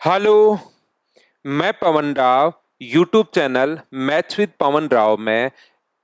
Hello, मैं Pawan Rao YouTube channel maths with Pawan Rao में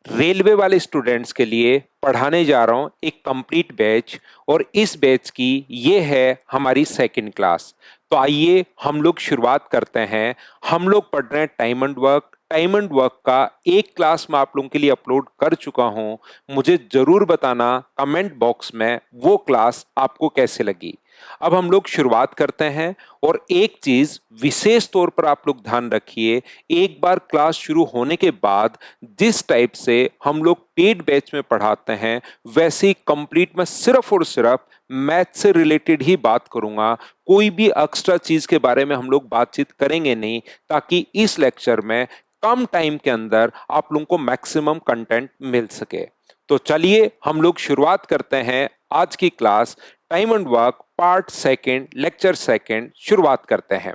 railway वाले स्टूडेंट्स के लिए पढ़ाने जा रहा हूँ एक कंप्लीट बैच। और इस बैच की ये है हमारी सेकंड क्लास। तो आइए हम लोग शुरुआत करते हैं। हम लोग पढ़ रहे हैं टाइम एंड वर्क का एक क्लास मैं आप लोगों के लिए अपलोड कर चुका हूँ। मुझे जरूर बताना कमेंट बॉक्स में वो क्लास आपको कैसे लगी। अब हम लोग शुरुआत करते हैं। और एक चीज विशेष तौर पर आप लोग ध्यान रखिए, एक बार क्लास शुरू होने के बाद जिस टाइप से हम लोग पेड बैच में पढ़ाते हैं वैसे ही कंप्लीट में सिर्फ और सिर्फ मैथ से रिलेटेड ही बात करूंगा। कोई भी एक्स्ट्रा चीज के बारे में हम लोग बातचीत करेंगे नहीं, ताकि इस लेक्चर में कम टाइम के अंदर आप लोगों को मैक्सिमम कंटेंट मिल सके। तो चलिए हम लोग शुरुआत करते हैं आज की class time and work part second lecture second शुरुआत करते हैं।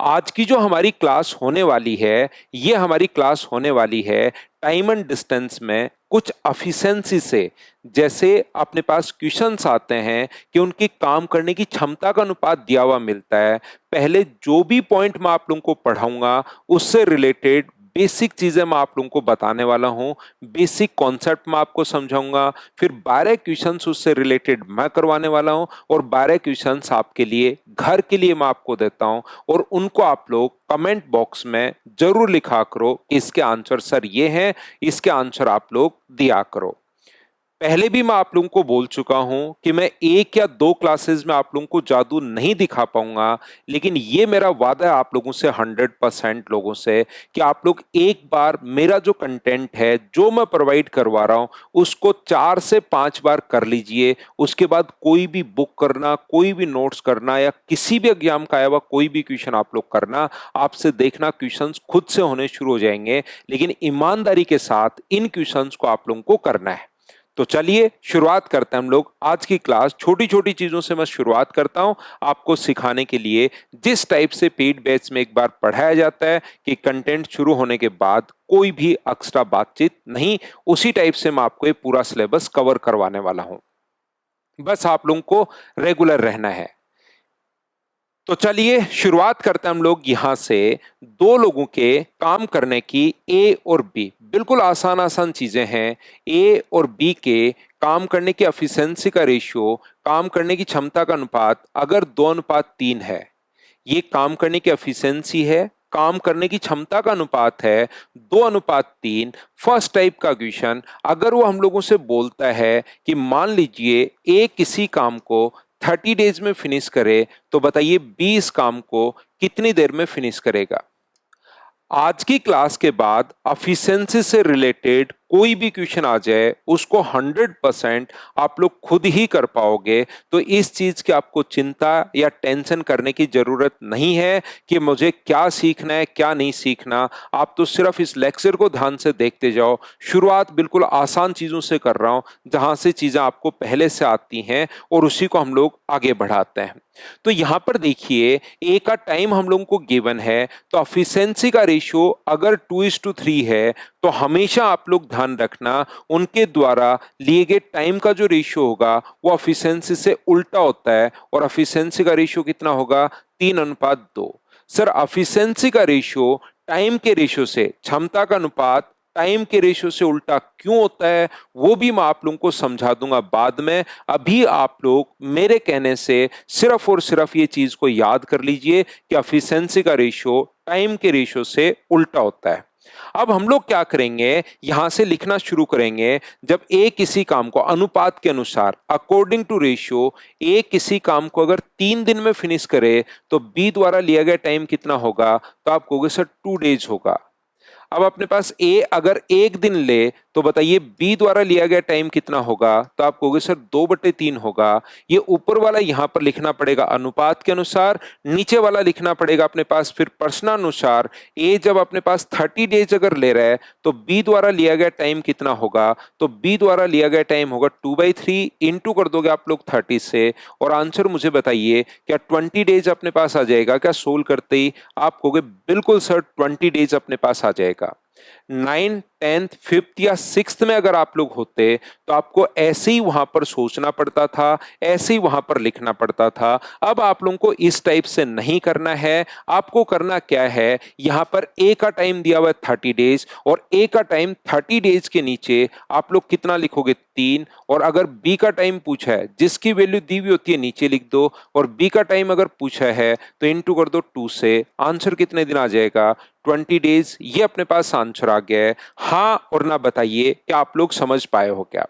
आज की जो हमारी क्लास होने वाली है, ये हमारी क्लास होने वाली है टाइम एंड डिस्टेंस में कुछ एफिशिएंसी से। जैसे अपने पास क्वेश्चंस आते हैं कि उनकी काम करने की क्षमता का अनुपात दिया हुआ मिलता है। पहले जो भी पॉइंट मैं आप लोगों को पढ़ाऊंगा उससे रिलेटेड बेसिक चीजें मैं आप लोगों को बताने वाला हूं, बेसिक कॉन्सेप्ट मैं आपको समझाऊंगा। फिर 12 क्वेश्चंस उससे रिलेटेड मैं करवाने वाला हूं और 12 क्वेश्चंस आपके लिए घर के लिए मैं आपको देता हूं। और उनको आप लोग कमेंट बॉक्स में जरूर लिखा करो, इसके आंसर सर ये हैं, इसके आंसर आप लोग दिया करो। पहले भी मैं आप लोगों को बोल चुका हूं कि मैं एक या दो क्लासेस में आप लोगों को जादू नहीं दिखा पाऊंगा, लेकिन ये मेरा वादा है आप लोगों से 100% लोगों से कि आप लोग एक बार मेरा जो कंटेंट है जो मैं प्रोवाइड करवा रहा हूं उसको 4 से 5 बार कर लीजिए। उसके बाद कोई भी बुक करना, कोई भी नोट्स करना या किसी भी एग्जाम का आया हुआ कोई भी क्वेश्चन आप लोग करना, आपसे देखना क्वेश्चंस खुद से होने शुरू हो जाएंगे। लेकिन ईमानदारी के साथ इन क्वेश्चंस को आप लोगों को करना है। तो चलिए शुरुआत करते हैं हम लोग आज की क्लास। छोटी छोटी चीजों से मैं शुरुआत करता हूं आपको सिखाने के लिए। जिस टाइप से पेड बैच में एक बार पढ़ाया जाता है कि कंटेंट शुरू होने के बाद कोई भी एक्स्ट्रा बातचीत नहीं, उसी टाइप से मैं आपको ये पूरा सिलेबस कवर करवाने वाला हूं। बस आप लोगों को रेगुलर रहना है। तो चलिए शुरुआत करते हैं हम लोग यहां से। दो लोगों के काम करने की, ए और बी, बिल्कुल आसान आसान चीजें हैं। ए और बी के काम करने की एफिशिएंसी का रेशियो, काम करने की क्षमता का अनुपात अगर 2:3 है, ये काम करने की एफिशिएंसी है। काम करने की क्षमता का अनुपात है 2:3। फर्स्ट टाइप का क्वेश्चन अगर वो हम लोगों से बोलता है कि मान लीजिए ए किसी काम को 30 डेज में फिनिश करे, तो बताइए बी इस काम को कितनी देर में फिनिश करेगा। आज की क्लास के बाद एफिशिएंसी से रिलेटेड कोई भी क्वेश्चन आ जाए उसको 100% आप लोग खुद ही कर पाओगे। तो इस चीज की आपको चिंता या टेंशन करने की जरूरत नहीं है कि मुझे क्या सीखना है क्या नहीं सीखना। आप तो सिर्फ इस लेक्चर को ध्यान से देखते जाओ। शुरुआत बिल्कुल आसान चीजों से कर रहा हूं, जहां से चीजें आपको पहले से आती हैं और उसी को हम लोग आगे बढ़ाते हैं। तो यहां पर देखिए ए का टाइम हम लोगों को गिवन है, तो एफिशिएंसी का रेशियो अगर 2:3 है, तो हमेशा आप लोग ध्यान रखना उनके द्वारा लिए गए टाइम का जो रेशियो होगा वो एफिशिएंसी से उल्टा होता है। और एफिशिएंसी का रेशियो कितना होगा? 3:2। सर एफिशिएंसी का रेशियो टाइम के रेशियो से, क्षमता का अनुपात टाइम के रेशियो से उल्टा क्यों होता है वो भी मैं आप लोगों को समझा दूंगा बाद में। अभी आप लोग मेरे कहने से सिर्फ और सिर्फ ये चीज को याद कर लीजिए कि एफिशिएंसी का रेशियो टाइम के रेशियो से उल्टा होता है। अब हम लोग क्या करेंगे, यहां से लिखना शुरू करेंगे। जब ए किसी काम को अनुपात के अनुसार अकॉर्डिंग टू रेशियो, ए किसी काम को अगर 3 दिन में फिनिश करे तो बी द्वारा लिया गया टाइम कितना होगा? तो आप कहोगे सर 2 डेज होगा। अब अपने पास ए अगर 1 दिन ले तो बताइए बी द्वारा लिया गया टाइम कितना होगा? तो आप कहोगे सर 2/3 होगा। ये ऊपर वाला यहां पर लिखना पड़ेगा अनुपात के अनुसार, नीचे वाला लिखना पड़ेगा अपने पास फिर प्रश्नानुसार। ए जब अपने पास 30 डेज अगर ले रहा है तो बी द्वारा लिया गया टाइम कितना होगा? तो बी द्वारा लिया गया टाइम होगा 2/3, इंटू कर दोगे आप लोग 30 से और आंसर मुझे बताइए क्या 20 डेज अपने पास आ जाएगा क्या सोल्व करते ही? आप कहोगे बिल्कुल सर 20 डेज अपने पास आ जाएगा। 9th 10th 5th या 6th में अगर आप लोग होते तो आपको ऐसे ही वहां पर सोचना पड़ता था, ऐसे ही वहां पर लिखना पड़ता था। अब आप लोगों को इस टाइप से नहीं करना है। आपको करना क्या है, यहां पर ए का टाइम दिया हुआ है 30 डेज और ए का टाइम 30 डेज के नीचे आप लोग कितना लिखोगे, 3। और अगर बी का टाइम पूछा है, जिसकी वैल्यू दी हुई होती है नीचे लिख दो, और बी का टाइम अगर पूछा है तो इनटू कर दो 2 से। आंसर कितने दिन आ जाएगा, 20 डेज। ये अपने पास आंसर आ गया है। हाँ और ना बताइए कि आप लोग समझ पाए हो क्या।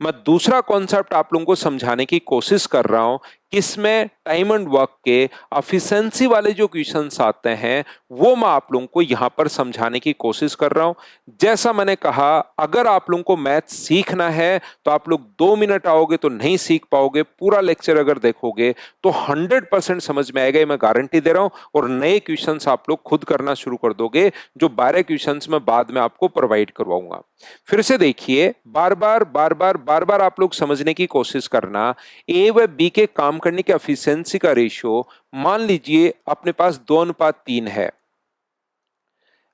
मैं दूसरा कॉन्सेप्ट आप लोगों को समझाने की कोशिश कर रहा हूं, किसमें टाइम एंड वर्क के एफिशिएंसी वाले जो क्वेश्चंस आते हैं वो मैं आप लोगों को यहां पर समझाने की कोशिश कर रहा हूं। जैसा मैंने कहा, अगर आप लोगों को मैथ सीखना है तो आप लोग 2 मिनट आओगे तो नहीं सीख पाओगे। पूरा लेक्चर अगर देखोगे तो 100% समझ में आएगा, ये मैं गारंटी दे रहा हूं। और नए क्वेश्चंस आप लोग खुद करना शुरू कर दोगे, जो 12 क्वेश्चंस मैं बाद में आपको प्रोवाइड करवाऊंगा। फिर से देखिए, बार बार आप लोग समझने की कोशिश करना। ए व बी के काम करने के एफिशिएंसी का रेशियो मान लीजिए अपने पास 2:3 है।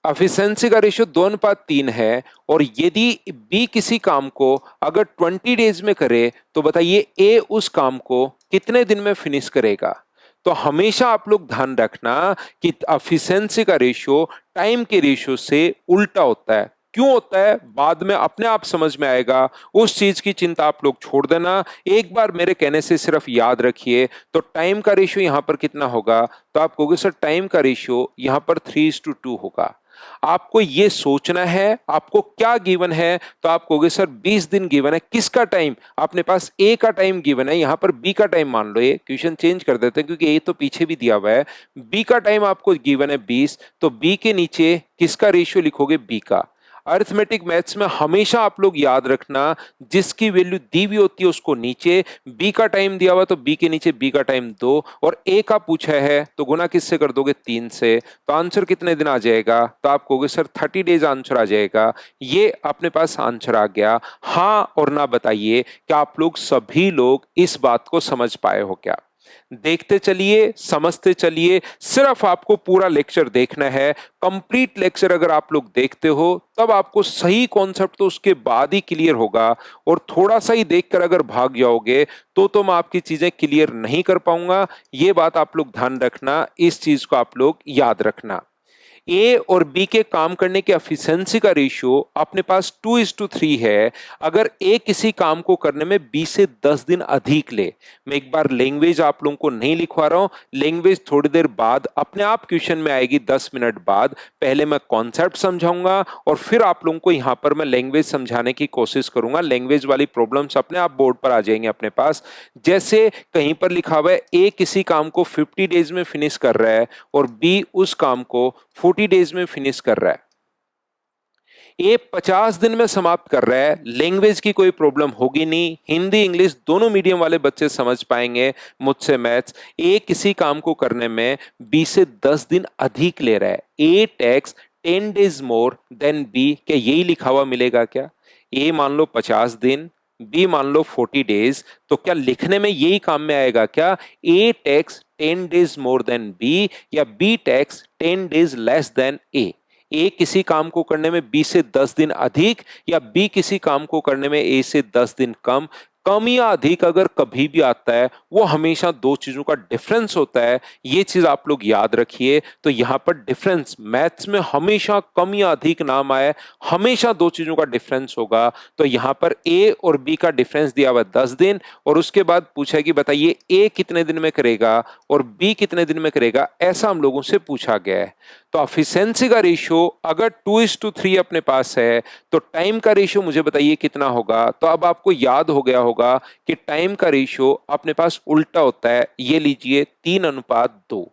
एफिशिएंसी का रेशियो 2:3 है और यदि बी किसी काम को अगर 20 डेज में करे तो बताइए ए उस काम को कितने दिन में फिनिश करेगा। तो हमेशा आप लोग ध्यान रखना कि एफिशिएंसी का रेशियो टाइम के रेशियो से उल्टा होता है। क्यों होता है, बाद में अपने आप समझ में आएगा। उस चीज की चिंता आप लोग छोड़ देना, एक बार मेरे कहने से सिर्फ याद रखिए। तो टाइम का रेशियो यहां पर कितना होगा, तो आप कहोगे सर टाइम का रेशियो यहां पर 3:2 होगा। आपको ये सोचना है आपको क्या गिवन है, तो आप कहोगे सर 20 दिन गिवन है। किसका टाइम, अपने पास ए का टाइम गिवन है, यहां पर बी का टाइम मान लो। ये क्वेश्चन चेंज कर देते हैं क्योंकि ए तो पीछे भी दिया हुआ है। बी का टाइम आपको गिवन है 20, तो बी के नीचे किसका रेशियो लिखोगे, बी का। अरिथमेटिक मैथ्स में हमेशा आप लोग याद रखना, जिसकी वैल्यू दी हुई होती है उसको नीचे, बी का टाइम दिया हुआ तो बी के नीचे बी का टाइम 2 और ए का पूछा है तो गुना किससे कर दोगे, 3 से। तो आंसर कितने दिन आ जाएगा, तो आप कहोगे सर 30 डेज आंसर आ जाएगा। ये अपने पास आंसर आ गया। हाँ और ना बताइए कि आप लोग सभी लोग इस बात को समझ पाए हो क्या। देखते चलिए, समझते चलिए, सिर्फ आपको पूरा लेक्चर देखना है। कंप्लीट लेक्चर अगर आप लोग देखते हो तब आपको सही कॉन्सेप्ट तो उसके बाद ही क्लियर होगा। और थोड़ा सा ही देखकर अगर भाग जाओगे तो मैं आपकी चीजें क्लियर नहीं कर पाऊंगा। ये बात आप लोग ध्यान रखना, इस चीज को आप लोग याद रखना। ए और बी के काम करने के एफिशिएंसी का रेशियो अपने पास 2:3 है। अगर ए किसी काम को करने में बी से 10 दिन अधिक ले। मैं एक बार लैंग्वेज आप लोगों को नहीं लिखवा रहा हूं, लैंग्वेज थोड़ी देर बाद अपने आप क्वेश्चन में आएगी, 10 मिनट बाद। पहले मैं कॉन्सेप्ट समझाऊंगा और फिर आप लोगों को यहां पर मैं लैंग्वेज समझाने की कोशिश करूंगा। लैंग्वेज वाली प्रॉब्लम्स अपने आप बोर्ड पर आ जाएंगे अपने पास। जैसे कहीं पर लिखा हुआ है ए किसी काम को 50 डेज में फिनिश कर रहा है और बी उस काम को 40 डेज में फिनिश कर रहा है। ए 50 दिन में समाप्त कर रहा है। लैंग्वेज की कोई प्रॉब्लम होगी नहीं, हिंदी इंग्लिश दोनों मीडियम वाले बच्चे समझ पाएंगे मुझसे मैथ्स। ए किसी काम को करने में बी से 10 दिन अधिक ले रहा है। A takes 10 days more than B. क्या यही लिखा हुआ मिलेगा क्या, ए मान लो 50 दिन, बी मान लो 40 डेज, तो क्या लिखने में यही काम में आएगा क्या, A takes 10 days more than B या B takes 10 days less than A किसी काम को करने में बी से 10 दिन अधिक या बी किसी काम को करने में ए से 10 दिन कम। कम या अधिक अगर कभी भी आता है वो हमेशा दो चीजों का डिफरेंस होता है, ये चीज आप लोग याद रखिए। तो यहां पर डिफरेंस मैथ्स में हमेशा कम या अधिक नाम आए, हमेशा दो चीजों का डिफरेंस होगा। तो यहां पर ए और बी का डिफरेंस दिया हुआ 10 दिन और उसके बाद पूछा कि बताइए ए कितने दिन में करेगा और बी कितने दिन में करेगा, ऐसा हम लोगों से पूछा गया है। तो एफिशिएंसी का रेशियो अगर 2:3 अपने पास है तो टाइम का रेशियो मुझे बताइए कितना होगा। तो अब आपको याद हो गया होगा कि टाइम का रेशियो अपने पास उल्टा होता है। ये लीजिए 3:2।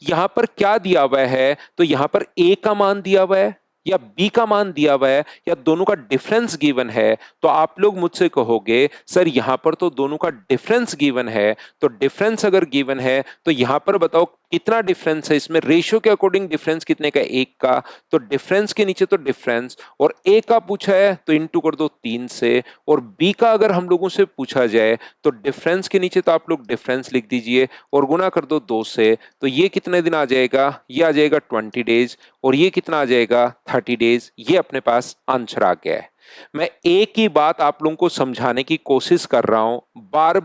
यहां पर क्या दिया हुआ है, तो यहां पर ए का मान दिया हुआ है या बी का मान दिया हुआ है या दोनों का डिफरेंस गिवन है। तो आप लोग मुझसे कहोगे सर यहां पर तो दोनों का डिफरेंस गिवन है, तो डिफरेंस अगर गिवन है तो यहां पर बताओ कितना डिफरेंस है इसमें, रेशियो के अकॉर्डिंग डिफरेंस कितने का, 1 का, तो डिफरेंस के नीचे तो डिफरेंस, और ए का पूछा है तो इंटू कर दो 3 से, और बी का अगर हम लोगों से पूछा जाए तो डिफरेंस के नीचे तो आप लोग डिफरेंस लिख दीजिए और गुना कर दो 2 से, तो ये कितने दिन आ जाएगा, ये आ जाएगा 20 डेज, और ये कितना आ जाएगा 30 डेज। ये अपने पास आंसर आ गया है। मैं एक ही बात आप लोगों को समझाने की कोशिश कर रहा हूं, बार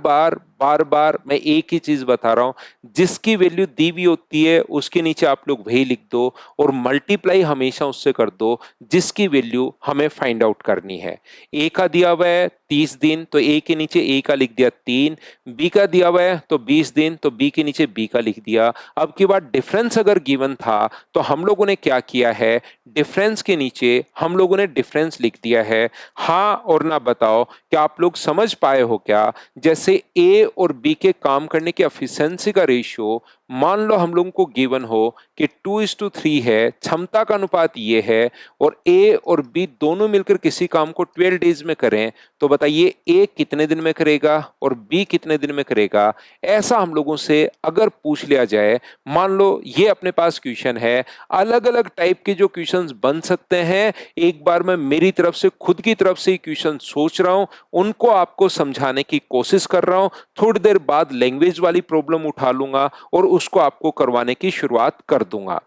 बार मैं एक ही चीज बता रहा हूं, जिसकी वैल्यू दी हुई होती है उसके नीचे आप लोग वही लिख दो और मल्टीप्लाई हमेशा उससे कर दो जिसकी वैल्यू हमें फाइंड आउट करनी है। ए का दिया हुआ है 30 दिन, तो ए के नीचे ए का लिख दिया 3, बी का दिया हुआ है तो 20 दिन, तो बी के नीचे बी का लिख दिया। अब की बात, डिफरेंस अगर गिवन था तो हम लोगों ने क्या किया है, डिफरेंस के नीचे हम लोगों ने डिफरेंस लिख दिया है। हाँ और ना बताओ, क्या आप लोग समझ पाए हो क्या? जैसे ए और बी के काम करने की एफिशिएंसी का रेशियो मान लो हम लोगों को गिवन हो कि 2:3 है, क्षमता का अनुपात ये है, और ए और बी दोनों मिलकर किसी काम को 12 डेज में करें, तो बताइए ए कितने दिन में करेगा और बी कितने दिन में करेगा? ऐसा हम लोगों से अगर पूछ लिया जाए, मान लो ये अपने पास क्वेश्चन है, अलग अलग टाइप के जो क्वेश्चंस बन सकते हैं, एक बार मैं मेरी तरफ से खुद की तरफ से क्वेश्चन सोच रहा हूं, उनको आपको समझाने की कोशिश कर रहा हूं। थोड़ी देर बाद लैंग्वेज वाली प्रॉब्लम उठा लूंगा और उसको आपको करवाने की शुरुआत कर दूंगा।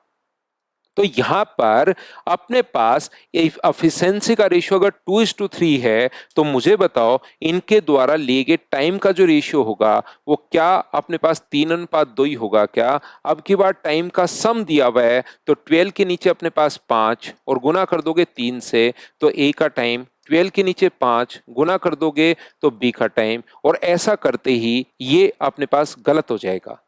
तो यहां पर अपने पास एफिशिएंसी का रेशियो अगर 2:3 है, तो मुझे बताओ इनके द्वारा लिए गए टाइम का जो रेशियो होगा वो क्या अपने पास 3:2 ही होगा क्या? अब की बार टाइम का सम दिया हुआ है, तो 12 के नीचे अपने पास 5 और गुना कर दोगे 3 से, तो ए का टाइम 12 के नीचे 5 गुना कर दोगे तो बी का टाइम, और ऐसा करते ही ये अपने पास गलत हो जाएगा।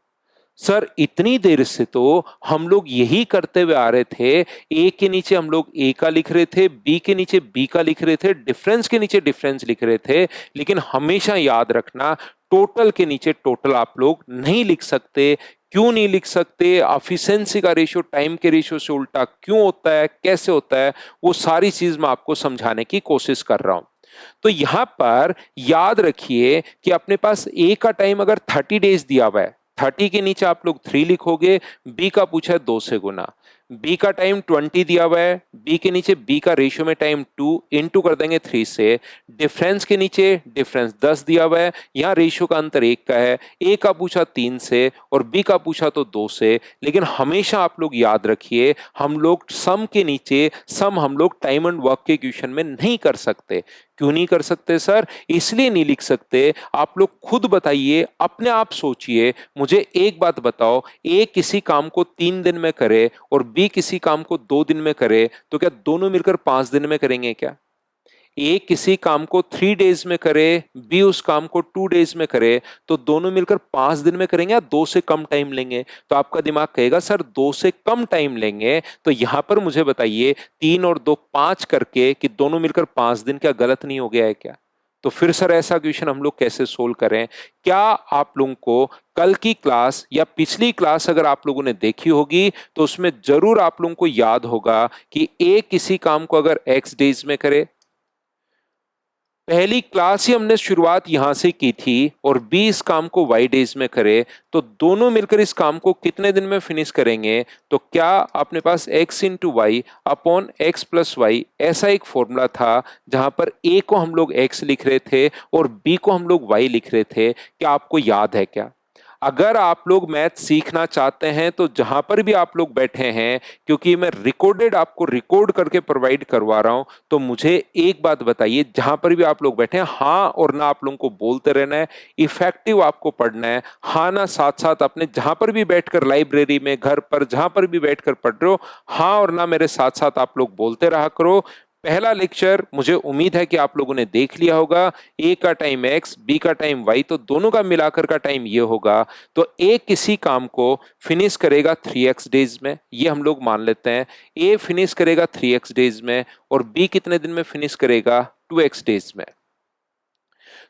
सर इतनी देर से तो हम लोग यही करते हुए आ रहे थे, ए के नीचे हम लोग ए का लिख रहे थे, बी के नीचे बी का लिख रहे थे, डिफरेंस के नीचे डिफरेंस लिख रहे थे, लेकिन हमेशा याद रखना टोटल के नीचे टोटल आप लोग नहीं लिख सकते। क्यों नहीं लिख सकते? एफिशिएंसी का रेशियो टाइम के रेशियो से उल्टा क्यों होता है, कैसे होता है, वो सारी चीज मैं आपको समझाने की कोशिश कर रहा हूं। तो यहां पर याद रखिए कि अपने पास ए का टाइम अगर 30 डेज दिया हुआ है, 30 के नीचे आप लोग 3 लिखोगे, बी का पूछा है 2 से गुना, बी का टाइम 20 दिया हुआ है, बी के नीचे बी का रेशियो में टाइम 2 इंटू कर देंगे 3 से, डिफरेंस के नीचे डिफरेंस 10 दिया हुआ है, यहाँ रेशियो का अंतर 1 का है, ए का पूछा 3 से और बी का पूछा तो 2 से, लेकिन हमेशा आप लोग याद रखिए हम लोग सम के नीचे सम हम लोग टाइम एंड वर्क के क्वेश्चन में नहीं कर सकते। क्यों नहीं कर सकते सर? इसलिए नहीं लिख सकते, आप लोग खुद बताइए, अपने आप सोचिए। मुझे एक बात बताओ, ए किसी काम को 3 दिन में करे और बी किसी काम को 2 दिन में करे, तो क्या दोनों मिलकर 5 दिन में करेंगे क्या? ए किसी काम को 3 डेज में करे, बी उस काम को 2 डेज में करे, तो दोनों मिलकर 5 दिन में करेंगे या 2 से कम टाइम लेंगे? तो आपका दिमाग कहेगा सर 2 से कम टाइम लेंगे। तो यहां पर मुझे बताइए 3 और 2 5 करके कि दोनों मिलकर 5 दिन, क्या गलत नहीं हो गया है क्या? तो फिर सर ऐसा क्वेश्चन हम लोग कैसे सोल्व करें? क्या आप लोगों को कल की क्लास या पिछली क्लास अगर आप लोगों ने देखी होगी तो उसमें जरूर आप लोगों को याद होगा कि ए किसी काम को अगर एक्स डेज में करे, पहली क्लास ही हमने शुरुआत यहां से की थी, और बी इस काम को वाई डेज में करे, तो दोनों मिलकर इस काम को कितने दिन में फिनिश करेंगे? तो क्या अपने पास x into y upon x plus y ऐसा एक फॉर्मूला था जहां पर a को हम लोग x लिख रहे थे और b को हम लोग y लिख रहे थे? क्या आपको याद है क्या? अगर आप लोग मैथ सीखना चाहते हैं तो जहां पर भी आप लोग बैठे हैं, क्योंकि मैं रिकॉर्डेड आपको रिकॉर्ड करके प्रोवाइड करवा रहा हूं, तो मुझे एक बात बताइए, जहां पर भी आप लोग बैठे हैं हाँ और ना आप लोगों को बोलते रहना है, इफेक्टिव आपको पढ़ना है। हाँ ना साथ साथ अपने जहां पर भी बैठकर, लाइब्रेरी में, घर पर, जहां पर भी बैठकर पढ़ रहे हो, हाँ और ना मेरे साथ साथ आप लोग बोलते रहा करो। पहला लेक्चर मुझे उम्मीद है कि आप लोगों ने देख लिया होगा, ए का टाइम एक्स, बी का टाइम वाई, तो दोनों का मिलाकर का टाइम ये होगा। तो ए किसी काम को फिनिश करेगा 3x डेज में, ये हम लोग मान लेते हैं, ए फिनिश करेगा 3x डेज में, और बी कितने दिन में फिनिश करेगा? 2x डेज में।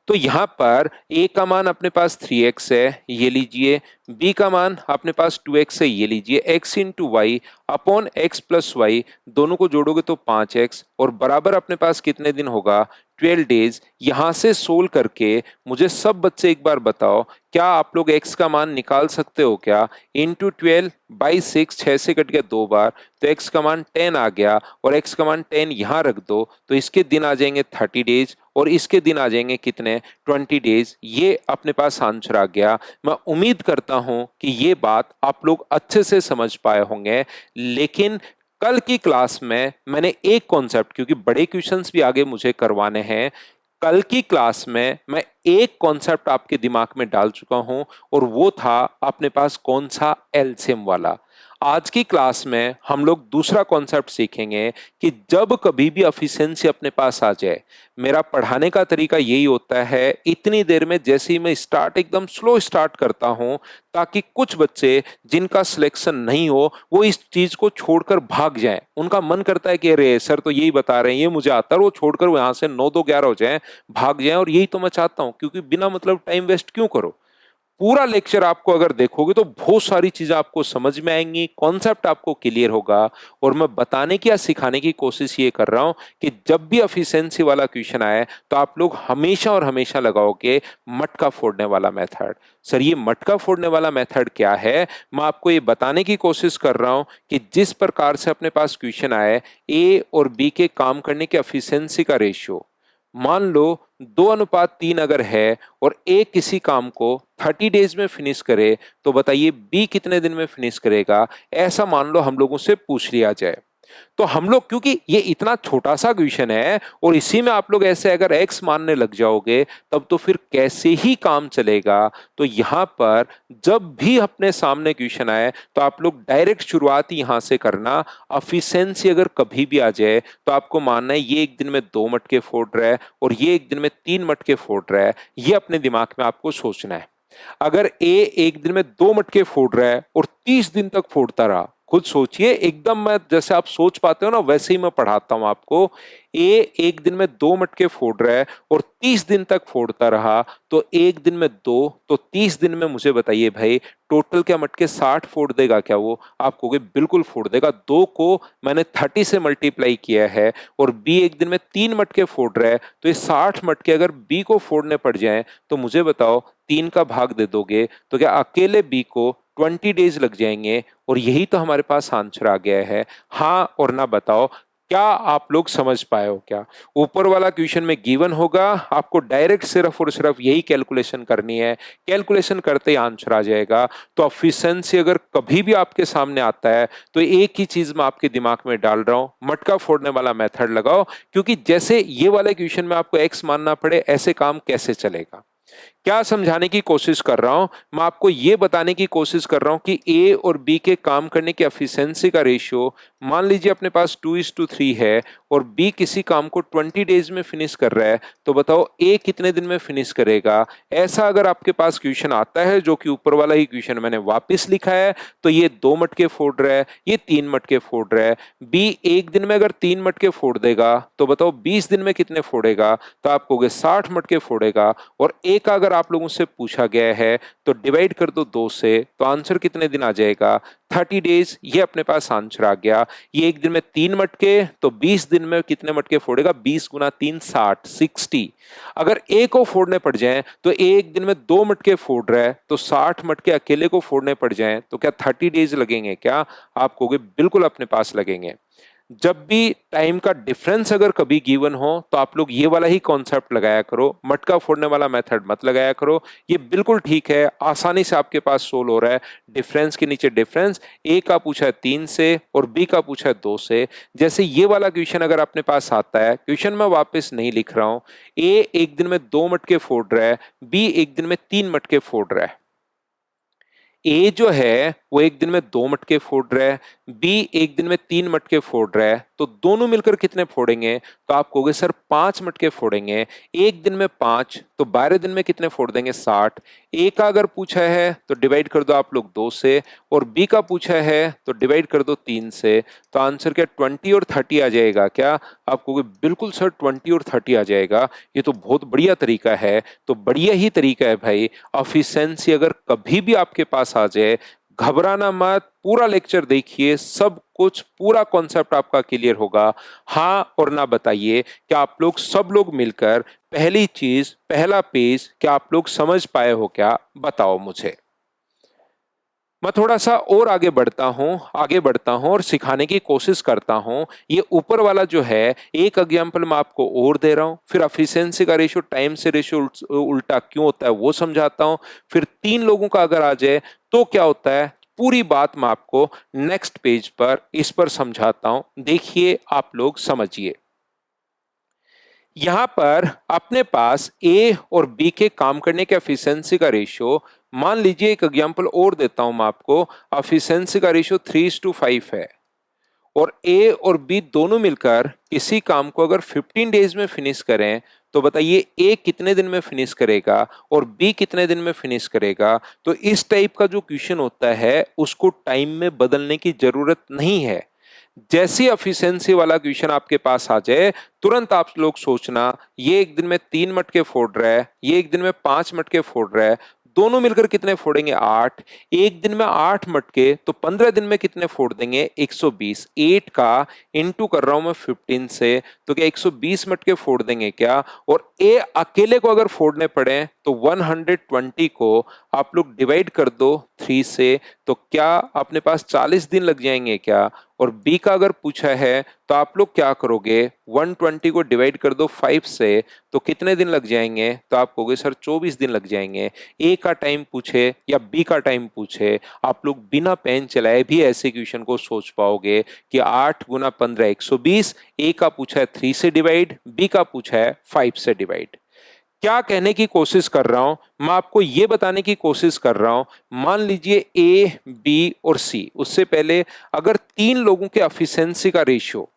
तो यहाँ पर a का मान अपने पास 3x है, ये लीजिए, b का मान अपने पास 2x है, ये लीजिए, x into y upon x plus y, दोनों को जोड़ोगे तो 5x, और बराबर अपने पास कितने दिन होगा, 12 डेज। यहां से सोल्व करके मुझे सब बच्चे एक बार बताओ, क्या आप लोग x का मान निकाल सकते हो क्या? इंटू 12 बाई 6, 6 से कट गया 2 बार, तो x का मान 10 आ गया, और x का मान 10 यहाँ रख दो, तो इसके दिन आ जाएंगे 30 डेज, और इसके दिन आ जाएंगे कितने, 20 डेज। ये अपने पास आंसर आ गया। मैं उम्मीद करता हूं कि ये बात आप लोग अच्छे से समझ पाए होंगे। लेकिन कल की क्लास में मैंने एक कॉन्सेप्ट, क्योंकि बड़े क्वेश्चंस भी आगे मुझे करवाने हैं, कल की क्लास में मैं एक कॉन्सेप्ट आपके दिमाग में डाल चुका हूं, और वो था अपने पास कौन सा, एलसीएम वाला। आज की क्लास में हम लोग दूसरा कॉन्सेप्ट सीखेंगे कि जब कभी भी एफिशिएंसी अपने पास आ जाए, मेरा पढ़ाने का तरीका यही होता है, इतनी देर में जैसे ही मैं स्टार्ट एकदम स्लो स्टार्ट करता हूं, ताकि कुछ बच्चे जिनका सिलेक्शन नहीं हो वो इस चीज को छोड़कर भाग जाएं। उनका मन करता है कि अरे सर तो यही बता रहे हैं, ये मुझे आता है, वो छोड़कर वो यहाँ से 9 2 11 हो जाएं, भाग जाएं। और यही तो मैं चाहता हूं, क्योंकि बिना मतलब टाइम वेस्ट क्यों करो। पूरा लेक्चर आपको अगर देखोगे तो बहुत सारी चीजें आपको समझ में आएंगी, कॉन्सेप्ट आपको क्लियर होगा। और मैं बताने की या सिखाने की कोशिश ये कर रहा हूं कि जब भी एफिशिएंसी वाला क्वेश्चन आए तो आप लोग हमेशा और हमेशा लगाओगे मटका फोड़ने वाला मेथड। सर ये मटका फोड़ने वाला मेथड क्या है? मैं आपको ये बताने की कोशिश कर रहा हूं कि जिस प्रकार से अपने पास क्वेश्चन आए, ए और बी के काम करने के एफिशिएंसी का रेशियो, मान लो 2:3 अगर है, और ए किसी काम को 30 डेज में फिनिश करे, तो बताइए बी कितने दिन में फिनिश करेगा? ऐसा मान लो हम लोगों से पूछ लिया जाए, तो हम लोग, क्योंकि ये इतना छोटा सा क्वेश्चन है और इसी में आप लोग ऐसे अगर x मानने लग जाओगे तब तो फिर कैसे ही काम चलेगा। तो यहां पर जब भी अपने सामने क्वेश्चन आए तो आप लोग डायरेक्ट शुरुआत यहां से करना। एफिशिएंसी अगर कभी भी आ जाए तो आपको मानना है ये एक दिन में 2 मटके फोड़ रहा है और ये एक दिन में 3 मटके फोड़ रहा है, ये अपने दिमाग में आपको सोचना है। अगर ए एक दिन में 2 मटके फोड़ रहा है और 30 दिन तक फोड़ता रहा, खुद सोचिए, एकदम मैं जैसे आप सोच पाते हो ना वैसे ही मैं पढ़ाता हूं आपको। ए एक दिन में 2 मटके फोड़ रहा है और 30 दिन तक फोड़ता रहा, तो एक दिन में 2 तो 30 दिन में मुझे बताइए भाई टोटल क्या मटके 60 फोड़ देगा क्या? वो आप कहोगे बिल्कुल फोड़ देगा। 2 को मैंने 30 से मल्टीप्लाई किया है और बी एक दिन में 3 मटके फोड़ रहा है, तो ये 60 मटके अगर बी को फोड़ने पड़ जाएं तो मुझे बताओ 3 का भाग दे दोगे तो क्या अकेले बी को 20 डेज लग जाएंगे? और यही तो हमारे पास आंसर आ गया है। हाँ और ना बताओ, क्या आप लोग समझ पाए हो क्या? ऊपर वाला क्वेश्चन में गिवन होगा, आपको डायरेक्ट सिर्फ और सिर्फ यही कैलकुलेशन करनी है, कैलकुलेशन करते ही आंसर आ जाएगा। तो एफिशिएंसी अगर कभी भी आपके सामने आता है तो एक ही चीज मैं आपके दिमाग में डाल रहा हूं, मटका फोड़ने वाला मेथड लगाओ। क्योंकि जैसे ये वाले क्वेश्चन में आपको एक्स मानना पड़े, ऐसे काम कैसे चलेगा? क्या समझाने की कोशिश कर रहा हूं? मैं आपको यह बताने की कोशिश कर रहा हूं कि ए और बी के काम करने की एफिशिएंसी का रेशियो, मान लीजिए अपने पास 2:3 है और बी किसी काम को 20 डेज में फिनिश कर रहा है, तो बताओ ए कितने दिन में फिनिश करेगा? ऐसा अगर आपके पास क्वेश्चन आता है, जो कि ऊपर वाला ही क्वेश्चन मैंने वापस लिखा है, तो ये 2 मटके फोड़ रहा है, ये 3 मटके फोड़ रहा है। बी एक दिन में अगर 3 मटके फोड़ देगा तो बताओ 20 दिन में कितने फोड़ेगा? तो आप कहोगे 60 मटके फोड़ेगा। और ए का अगर आप लोगों से पूछा गया है तो डिवाइड कर दो 2 से, तो आंसर कितने दिन आ जाएगा? 30 डेज। ये अपने पास आंसर आ गया। ये एक दिन में 3 मटके, तो 20 दिन में कितने मटके फोड़ेगा? 20 गुना 3 60, 60। अगर ए को फोड़ने पड़ जाए तो ए एक दिन में 2 मटके फोड़ रहा है, तो 60 मटके अकेले को फोड़ने पड़ जाए तो क्या 30 डेज लगेंगे क्या? आप कहोगे बिल्कुल अपने पास लगेंगे। जब भी टाइम का डिफरेंस अगर कभी गिवन हो तो आप लोग ये वाला ही कॉन्सेप्ट लगाया करो, मटका फोड़ने वाला मेथड मत लगाया करो। ये बिल्कुल ठीक है, आसानी से आपके पास सोल्व हो रहा है। डिफरेंस के नीचे डिफरेंस, ए का पूछा है 3 से और बी का पूछा है 2 से। जैसे ये वाला क्वेश्चन अगर अपने पास आता है, क्वेश्चन मैं वापस नहीं लिख रहा हूं, ए एक दिन में 2 मटके फोड़ रहा है, बी एक दिन में 3 मटके फोड़ रहा है। ए जो है वो एक दिन में 2 मटके फोड़ रहा है, बी एक दिन में 3 मटके फोड़ रहा है, तो दोनों मिलकर कितने फोड़ेंगे? तो आप कहोगे सर 5 मटके फोड़ेंगे। एक दिन में 5 तो 12 दिन में कितने फोड़ देंगे? 60। ए का अगर पूछा है तो डिवाइड कर दो आप लोग 2 से, और बी का पूछा है तो डिवाइड कर दो 3 से। तो आंसर क्या 20 और 30 आ जाएगा क्या? आप कहोगे बिल्कुल सर 20 और 30 आ जाएगा, ये तो बहुत बढ़िया तरीका है। तो बढ़िया ही तरीका है भाई। एफिशिएंसी अगर कभी भी आपके पास आ जाए, घबराना मत, पूरा लेक्चर देखिए, सब कुछ पूरा कॉन्सेप्ट आपका क्लियर होगा। हाँ और ना बताइए, क्या आप लोग सब लोग मिलकर पहली चीज, पहला पेज क्या आप लोग समझ पाए हो क्या? बताओ मुझे। मैं थोड़ा सा और आगे बढ़ता हूं और सिखाने की कोशिश करता हूं। ये ऊपर वाला जो है, एक एग्जांपल मैं आपको और दे रहा हूं, फिर एफिशिएंसी का रेशियो टाइम से रेशियो उल्टा क्यों होता है वो समझाता हूं, फिर 3 लोगों का अगर आ जाए तो क्या होता है, पूरी बात मैं आपको नेक्स्ट पेज पर इस पर समझाता हूं। देखिए आप लोग समझिए। यहां पर अपने पास ए और बी के काम करने के एफिशिएंसी का रेशियो, मान लीजिए एक एग्जांपल और देता हूं मैं आपको, एफिशिएंसी का रेशियो 3:5 है, और ए और बी दोनों मिलकर किसी काम को अगर 15 डेज में फिनिश करें, तो बताइए ए कितने दिन में फिनिश करेगा और बी कितने दिन में फिनिश करेगा? तो इस टाइप का जो क्वेश्चन होता है उसको टाइम में बदलने की जरूरत नहीं है। जैसी एफिशिएंसी वाला क्वेश्चन आपके पास आ जाए, तुरंत आप लोग सोचना, ये एक दिन में 3 मटके फोड़ रहा है, ये एक दिन में 5 मटके फोड़ रहा है, दोनों मिलकर कितने फोड़ेंगे? 8। एक दिन में 8 मटके, तो 15 दिन में कितने फोड़ देंगे? 120। 8 का इंटू कर रहा हूं मैं 15 से, तो क्या 120 मटके फोड़ देंगे क्या? और ए अकेले को अगर फोड़ने पड़े तो 120 को आप लोग डिवाइड कर दो 3 से, तो क्या अपने पास 40 दिन लग जाएंगे क्या? और बी का अगर पूछा है तो आप लोग क्या करोगे, 120 को डिवाइड कर दो 5 से, तो कितने दिन लग जाएंगे? तो आप कहोगे सर 24 दिन लग जाएंगे। ए का टाइम पूछे या बी का टाइम पूछे, आप लोग बिना पेन चलाए भी ऐसे क्वेश्चन को सोच पाओगे कि 8 गुना 15 120। ए का पूछा है 3 से डिवाइड, बी का पूछा है 5 से डिवाइड। क्या कहने की कोशिश कर रहा हूं, मैं आपको यह बताने की कोशिश कर रहा हूं, मान लीजिए ए बी और सी, उससे पहले अगर 3 लोगों के एफिशिएंसी का रेशियो,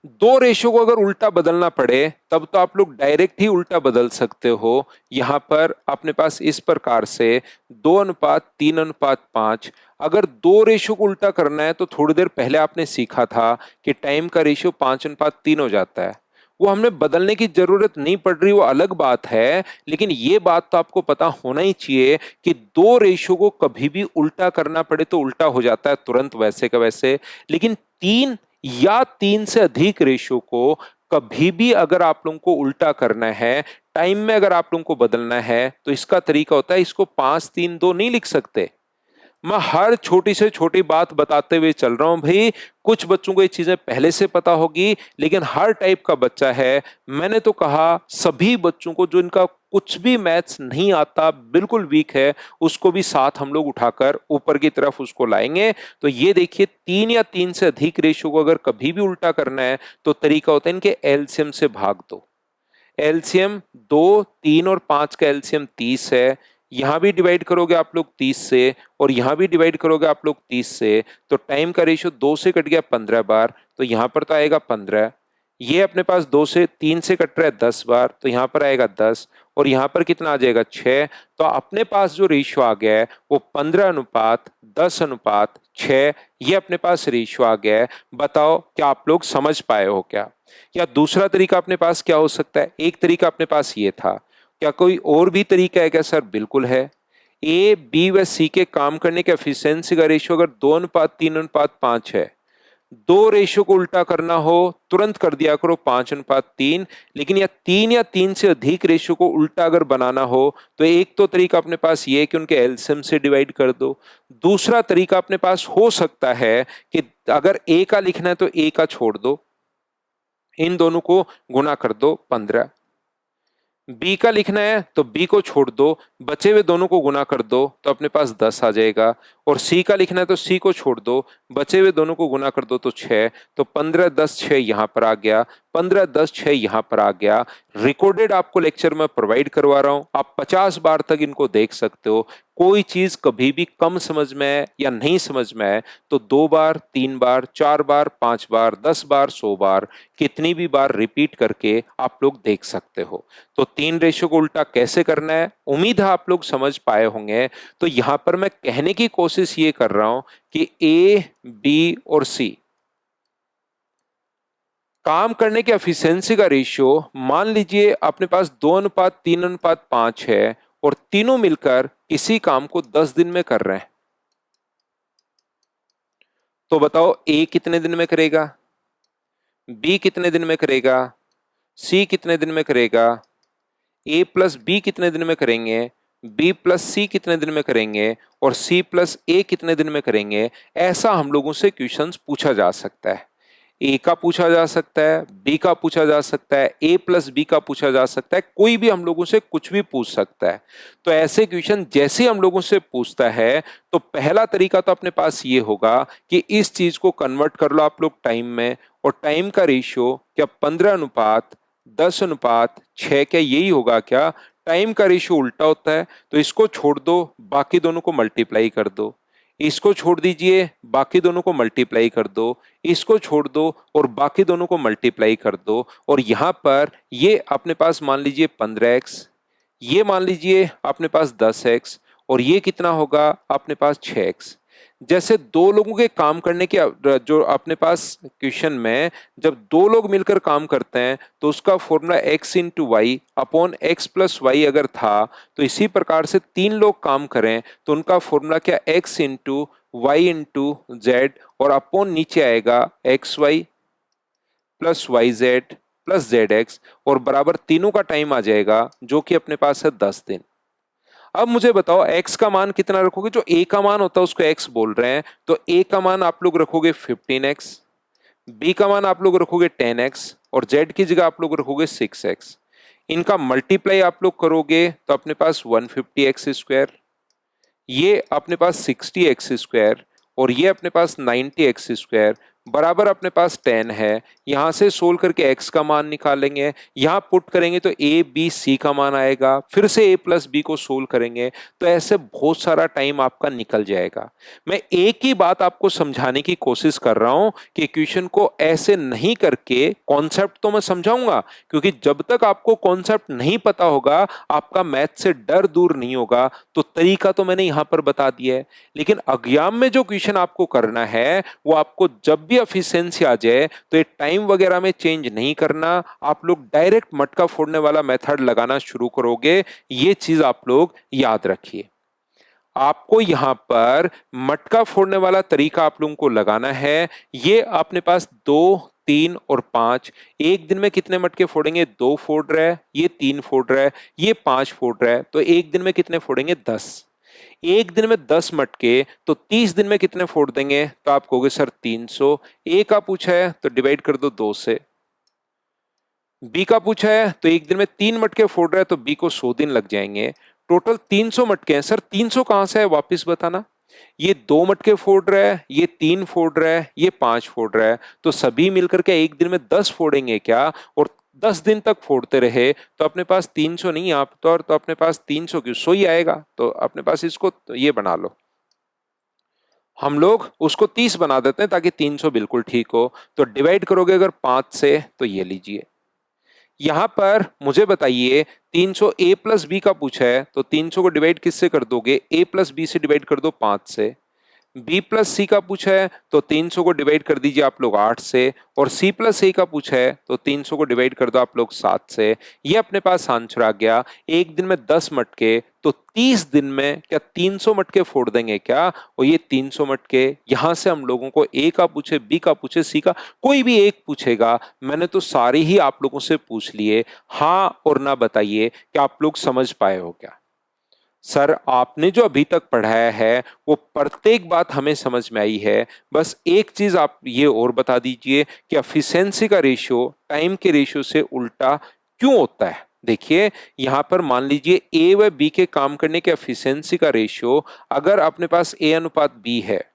दो रेशियो को अगर उल्टा बदलना पड़े तब तो आप लोग डायरेक्ट ही उल्टा बदल सकते हो। यहां पर अपने पास इस प्रकार से 2:3:5। अगर दो रेशियो को उल्टा करना है तो थोड़ी देर पहले आपने सीखा था कि टाइम का रेशियो 5:3 हो जाता है, वो हमने बदलने की जरूरत नहीं पड़ रही, वो अलग बात है। लेकिन ये बात तो आपको पता होना ही चाहिए कि दो रेशियो को कभी भी उल्टा करना पड़े तो उल्टा हो जाता है तुरंत वैसे का वैसे, लेकिन 3 या 3 से अधिक रेशियो को कभी भी अगर आप लोगों को उल्टा करना है, टाइम में अगर आप लोगों को बदलना है, तो इसका तरीका होता है, इसको 5-3-2 नहीं लिख सकते। मैं हर छोटी से छोटी बात बताते हुए चल रहा हूं भाई। कुछ बच्चों को ये चीजें पहले से पता होगी, लेकिन हर टाइप का बच्चा है, मैंने तो कहा सभी बच्चों को, जो इनका कुछ भी मैथ्स नहीं आता, बिल्कुल वीक है, उसको भी साथ हम लोग उठाकर ऊपर की तरफ उसको लाएंगे। तो ये देखिए 3 या 3 से अधिक रेशियो को अगर कभी भी उल्टा करना है तो तरीका होता है इनके एलसीएम से भाग दो। एलसीएम 2, 3 और 5 का एलसीएम 30 है। यहां भी डिवाइड करोगे आप लोग 30 से, और यहां भी डिवाइड करोगे आप लोग 30 से, तो टाइम का रेशियो 2 से कट गया 15 बार, तो यहां पर तो आएगा 15। ये अपने पास 3 से कट रहा है 10 बार, तो यहां पर आएगा 10, और यहां पर कितना आ जाएगा 6। तो अपने पास जो रेशियो आ गया है वो 15:10:6, ये अपने पास रेशियो आ गया है। बताओ क्या आप लोग समझ पाए हो क्या? या दूसरा तरीका अपने पास क्या हो सकता है? एक तरीका अपने पास ये था, क्या कोई और भी तरीका है क्या? सर बिल्कुल है। ए बी व सी के काम करने के एफिशिएंसी का रेशियो अगर 2:3:5 है, दो रेशियो को उल्टा करना हो तुरंत कर दिया करो 5:3। लेकिन या 3 या 3 से अधिक रेशियो को उल्टा अगर बनाना हो तो एक तो तरीका अपने पास ये है कि उनके एलसीएम से डिवाइड कर दो। दूसरा तरीका अपने पास हो सकता है कि अगर ए का लिखना है तो ए का छोड़ दो, इन दोनों को गुना कर दो 15। बी का लिखना है तो बी को छोड़ दो, बचे हुए दोनों को गुना कर दो तो अपने पास 10 आ जाएगा। और सी का लिखना है तो सी को छोड़ दो, बचे हुए दोनों को गुना कर दो तो 6, तो 15 10 6 यहां पर आ गया। 15, 10, 6 यहां पर आ गया। रिकॉर्डेड आपको लेक्चर में प्रोवाइड करवा रहा हूं, आप 50 बार तक इनको देख सकते हो। कोई चीज कभी भी कम समझ में है या नहीं समझ में है तो 2 बार, 3 बार, 4 बार, 5 बार, 10 बार, 100 बार, कितनी भी बार रिपीट करके आप लोग देख सकते हो। तो 3 रेशियो को उल्टा कैसे करना है, उम्मीद है आप लोग समझ पाए होंगे। तो यहां पर मैं कहने की कोशिश ये कर रहा हूं कि ए, बी और सी काम करने के एफिशिएंसी का रेशियो मान लीजिए अपने पास 2:3:5 है और तीनों मिलकर किसी काम को 10 दिन में कर रहे हैं। तो बताओ ए कितने दिन में करेगा, बी कितने दिन में करेगा, सी कितने दिन में करेगा, ए प्लस बी कितने दिन में करेंगे, बी प्लस सी कितने दिन में करेंगे और सी प्लस ए कितने दिन में करेंगे। ऐसा हम लोगों से क्वेश्चंस पूछा जा सकता है। ए का पूछा जा सकता है, बी का पूछा जा सकता है, ए प्लस बी का पूछा जा सकता है, कोई भी हम लोगों से कुछ भी पूछ सकता है। तो ऐसे क्वेश्चन जैसे हम लोगों से पूछता है तो पहला तरीका तो अपने पास ये होगा कि इस चीज को कन्वर्ट कर लो आप लोग टाइम में, और टाइम का रेशियो क्या 15:10:6 क्या यही होगा क्या? टाइम का रेशियो उल्टा होता है, तो इसको छोड़ दो, बाकी दोनों को मल्टीप्लाई कर दो। इसको छोड़ दीजिए, बाकी दोनों को मल्टीप्लाई कर दो। इसको छोड़ दो और बाकी दोनों को मल्टीप्लाई कर दो। और यहां पर ये अपने पास मान लीजिए 15x, ये मान लीजिए अपने पास 10x और ये कितना होगा अपने पास 6x। जैसे दो लोगों के काम करने के जो अपने पास क्वेश्चन में जब दो लोग मिलकर काम करते हैं तो उसका formula x into y upon x plus y अगर था, तो इसी प्रकार से तीन लोग काम करें तो उनका फॉर्मूला क्या x into y into z और अपॉन नीचे आएगा x y plus y z plus z x और बराबर तीनों का टाइम आ जाएगा जो कि अपने पास है 10 दिन। अब मुझे बताओ x का मान कितना रखोगे? जो a का मान होता है उसको x बोल रहे हैं, तो a का मान आप लोग रखोगे 15x, b का मान आप लोग रखोगे 10x और z की जगह आप लोग रखोगे 6x। इनका मल्टीप्लाई आप लोग करोगे तो अपने पास 150x स्क्वायर, ये अपने पास 60x स्क्वायर और ये अपने पास 90x स्क्वायर बराबर अपने पास 10 है। यहां से सोल्व करके x का मान निकालेंगे, यहां पुट करेंगे तो a b c का मान आएगा, फिर से a प्लस बी को सोल्व करेंगे तो ऐसे बहुत सारा टाइम आपका निकल जाएगा। मैं एक ही बात आपको समझाने की कोशिश कर रहा हूं कि क्वेश्चन को ऐसे नहीं करके, कॉन्सेप्ट तो मैं समझाऊंगा क्योंकि जब तक आपको कॉन्सेप्ट नहीं पता होगा आपका मैथ से डर दूर नहीं होगा। तो तरीका तो मैंने यहां पर बता दिया है, लेकिन एग्जाम में जो क्वेश्चन आपको करना है वो आपको जब भी एफिशिएंसी आ जाए तो ये टाइम वगैरह में चेंज नहीं करना, आप लोग डायरेक्ट मटका फोड़ने वाला मेथड लगाना शुरू करोगे। ये चीज आप लोग याद रखिए। आपको यहां पर मटका फोड़ने वाला तरीका आप लोगों को लगाना है। ये अपने पास 2, 3 और 5, एक दिन में कितने मटके फोड़ेंगे? 2 फोड़ रहा है, ये 3 फोड़ रहा है, ये 5 फोड़ रहा है, तो एक दिन में कितने फोड़ेंगे? 10। एक दिन में 10 मटके तो 30 दिन में कितने फोड़ देंगे? तो आप कहोगे सर 300। ए का पूछा है तो डिवाइड कर दो 2 से। बी का पूछा है तो एक दिन में 3 मटके फोड़ रहा है तो बी को 100 दिन लग जाएंगे। टोटल 300 मटके हैं। सर 300 कहां से है वापिस बताना? ये 2 मटके फोड़ रहा है, ये 3 फोड़ रहा है, ये 5 फोड़ रहा है, तो सभी मिलकर के एक दिन में 10 फोड़ेंगे क्या? और 10 दिन तक फोड़ते रहे तो अपने पास 300 नहीं आप तो अपने पास 300 क्यों 100 ही आएगा। तो अपने पास इसको तो ये बना लो, हम लोग उसको 30 बना देते हैं ताकि 300 बिल्कुल ठीक हो। तो डिवाइड करोगे अगर 5 से तो ये लीजिए। यहां पर मुझे बताइए 300 ए प्लस बी का पूछा है तो 300 को डिवाइड किससे कर दोगे? ए प्लस बी से डिवाइड कर दो 5 से। बी प्लस सी का पूछा है तो 300 को डिवाइड कर दीजिए आप लोग 8 से। और सी प्लस ए का पूछा है तो 300 को डिवाइड कर दो आप लोग 7 से। ये अपने पास आंसर आ गया। एक दिन में 10 मटके तो 30 दिन में क्या 300 मटके फोड़ देंगे क्या? और ये 300 मटके यहां से हम लोगों को ए का पूछे, बी का पूछे, सी का, कोई भी एक पूछेगा। मैंने तो सारे ही आप लोगों से पूछ लिए। हाँ और ना बताइए कि आप लोग समझ पाए हो क्या? सर आपने जो अभी तक पढ़ाया है वो प्रत्येक बात हमें समझ में आई है। बस एक चीज आप ये और बता दीजिए कि एफिशिएंसी का रेशियो टाइम के रेशियो से उल्टा क्यों होता है? देखिए यहां पर मान लीजिए ए व बी के काम करने के एफिशिएंसी का रेशियो अगर अपने पास ए अनुपात बी है,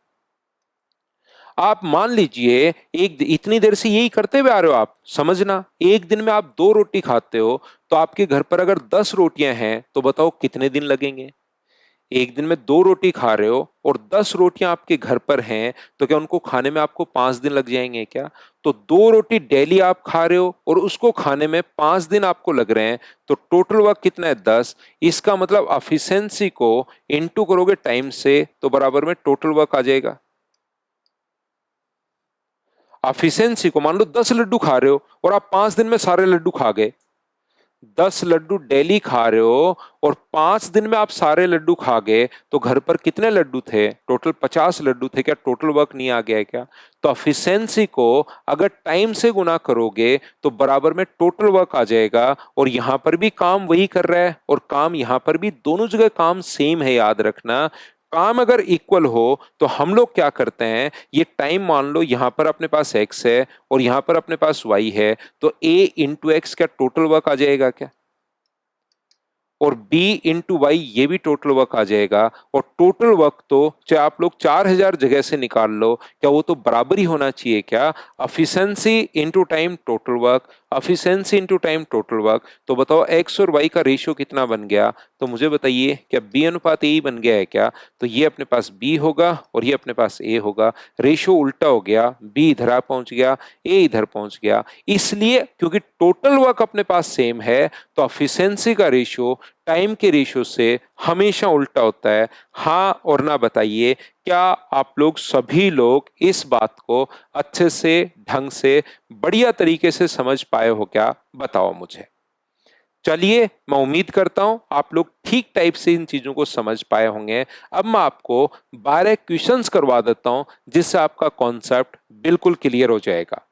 आप मान लीजिए एक इतनी देर से यही करते हुए आ रहे हो आप, समझना एक दिन में आप 2 रोटी खाते हो, तो आपके घर पर अगर 10 रोटियां हैं तो बताओ कितने दिन लगेंगे। एक दिन में 2 रोटी खा रहे हो और 10 रोटियां आपके घर पर हैं, तो क्या उनको खाने में आपको 5 दिन लग जाएंगे क्या? तो 2 रोटी डेली आप खा रहे हो और उसको खाने में 5 दिन आपको लग रहे हैं, तो टोटल वर्क कितना है 10। इसका मतलब एफिशिएंसी को इनटू करोगे टाइम से तो बराबर में टोटल वर्क आ जाएगा। एफिशिएंसी को मान लो 10 लड्डू खा रहे हो और आप 5 दिन में सारे लड्डू खा गए। 10 लड्डू डेली खा रहे हो और 5 दिन में आप सारे लड्डू खा गए, तो घर पर कितने लड्डू थे? टोटल 50 लड्डू थे। क्या टोटल वर्क नहीं आ गया है क्या? तो एफिशिएंसी को अगर टाइम से गुना करोगे तो बराबर में टोटल वर्क आ जाएगा। और यहां पर भी काम वही कर रहा है और काम यहां पर भी, दोनों जगह काम सेम है, याद रखना। काम अगर इक्वल हो तो हम लोग क्या करते हैं, ये टाइम मान लो यहां पर अपने पास x है और यहां पर अपने पास y है, तो a इंटू एक्स क्या टोटल वर्क आ जाएगा क्या? और b इंटू वाई ये भी टोटल वर्क आ जाएगा। और टोटल वर्क तो चाहे आप लोग 4000 जगह से निकाल लो, क्या वो तो बराबर ही होना चाहिए क्या? Efficiency into time total work, efficiency into time total work. तो बताओ x और y का रेशियो कितना बन गया? तो मुझे बताइए क्या b अनुपात a ही बन गया है क्या? तो ये अपने पास b होगा और ये अपने पास a होगा। रेशियो उल्टा हो गया, b इधर आ पहुंच गया, a इधर पहुंच गया। इसलिए क्योंकि टोटल वर्क अपने पास सेम है, तो एफिशिएंसी का रेशियो टाइम के रेशियो से हमेशा उल्टा होता है। हाँ और ना बताइए, क्या आप लोग सभी लोग इस बात को अच्छे से, ढंग से, बढ़िया तरीके से समझ पाए हो क्या? बताओ मुझे। चलिए, मैं उम्मीद करता हूं आप लोग ठीक टाइप से इन चीजों को समझ पाए होंगे। अब मैं आपको 12 क्वेश्चंस करवा देता हूं जिससे आपका कॉन्सेप्ट बिल्कुल क्लियर हो जाएगा।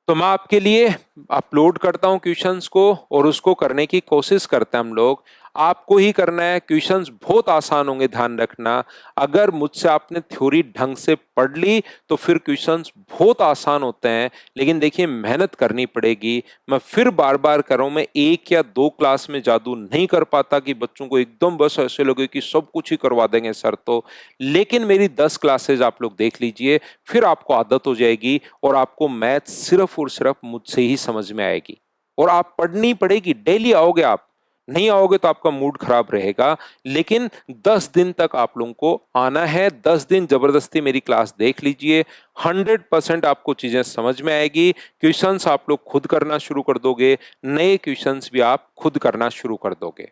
तो मैं आपके लिए अपलोड करता हूं क्वेश्चंस को और उसको करने की कोशिश करते हैं हम लोग। आपको ही करना है, क्वेश्चंस बहुत आसान होंगे, ध्यान रखना। अगर मुझसे आपने थ्योरी ढंग से पढ़ ली तो फिर क्वेश्चंस बहुत आसान होते हैं, लेकिन देखिए मेहनत करनी पड़ेगी। मैं फिर बार बार कर रहा हूं, मैं 1 या 2 क्लास में जादू नहीं कर पाता कि बच्चों को एकदम बस ऐसे लगे कि सब कुछ ही करवा देंगे सर तो। लेकिन मेरी 10 क्लासेज आप लोग देख लीजिए, फिर आपको आदत हो जाएगी और आपको मैथ सिर्फ और सिर्फ मुझसे ही समझ में आएगी। और आप पढ़नी पड़ेगी, डेली आओगे आप, नहीं आओगे तो आपका मूड खराब रहेगा। लेकिन 10 दिन तक आप लोगों को आना है, 10 दिन जबरदस्ती मेरी क्लास देख लीजिए। 100% आपको चीजें समझ में आएगी। क्वेश्चंस आप लोग खुद करना शुरू कर दोगे, नए क्वेश्चंस भी आप खुद करना शुरू कर दोगे।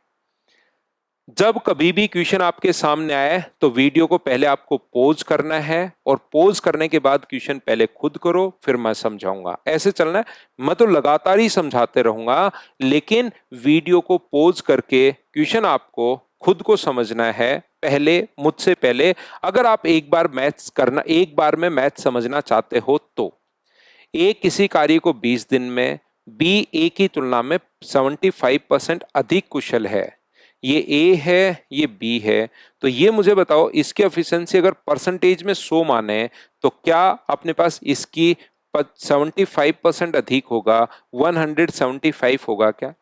जब कभी भी क्वेश्चन आपके सामने आए तो वीडियो को पहले आपको पॉज करना है और पॉज करने के बाद क्वेश्चन पहले खुद करो, फिर मैं समझाऊंगा। ऐसे चलना है, मैं तो लगातार ही समझाते रहूंगा, लेकिन वीडियो को पॉज करके क्वेश्चन आपको खुद को समझना है पहले, मुझसे पहले। अगर आप एक बार में मैथ समझना चाहते हो तो ए किसी कार्य को 20 दिन में, बी ए की तुलना में 75% अधिक कुशल है, ये ए है ये बी है, तो ये मुझे बताओ इसकी एफिशिएंसी अगर परसेंटेज में 100 माने तो क्या अपने पास इसकी 75% अधिक होगा, 175 होगा क्या?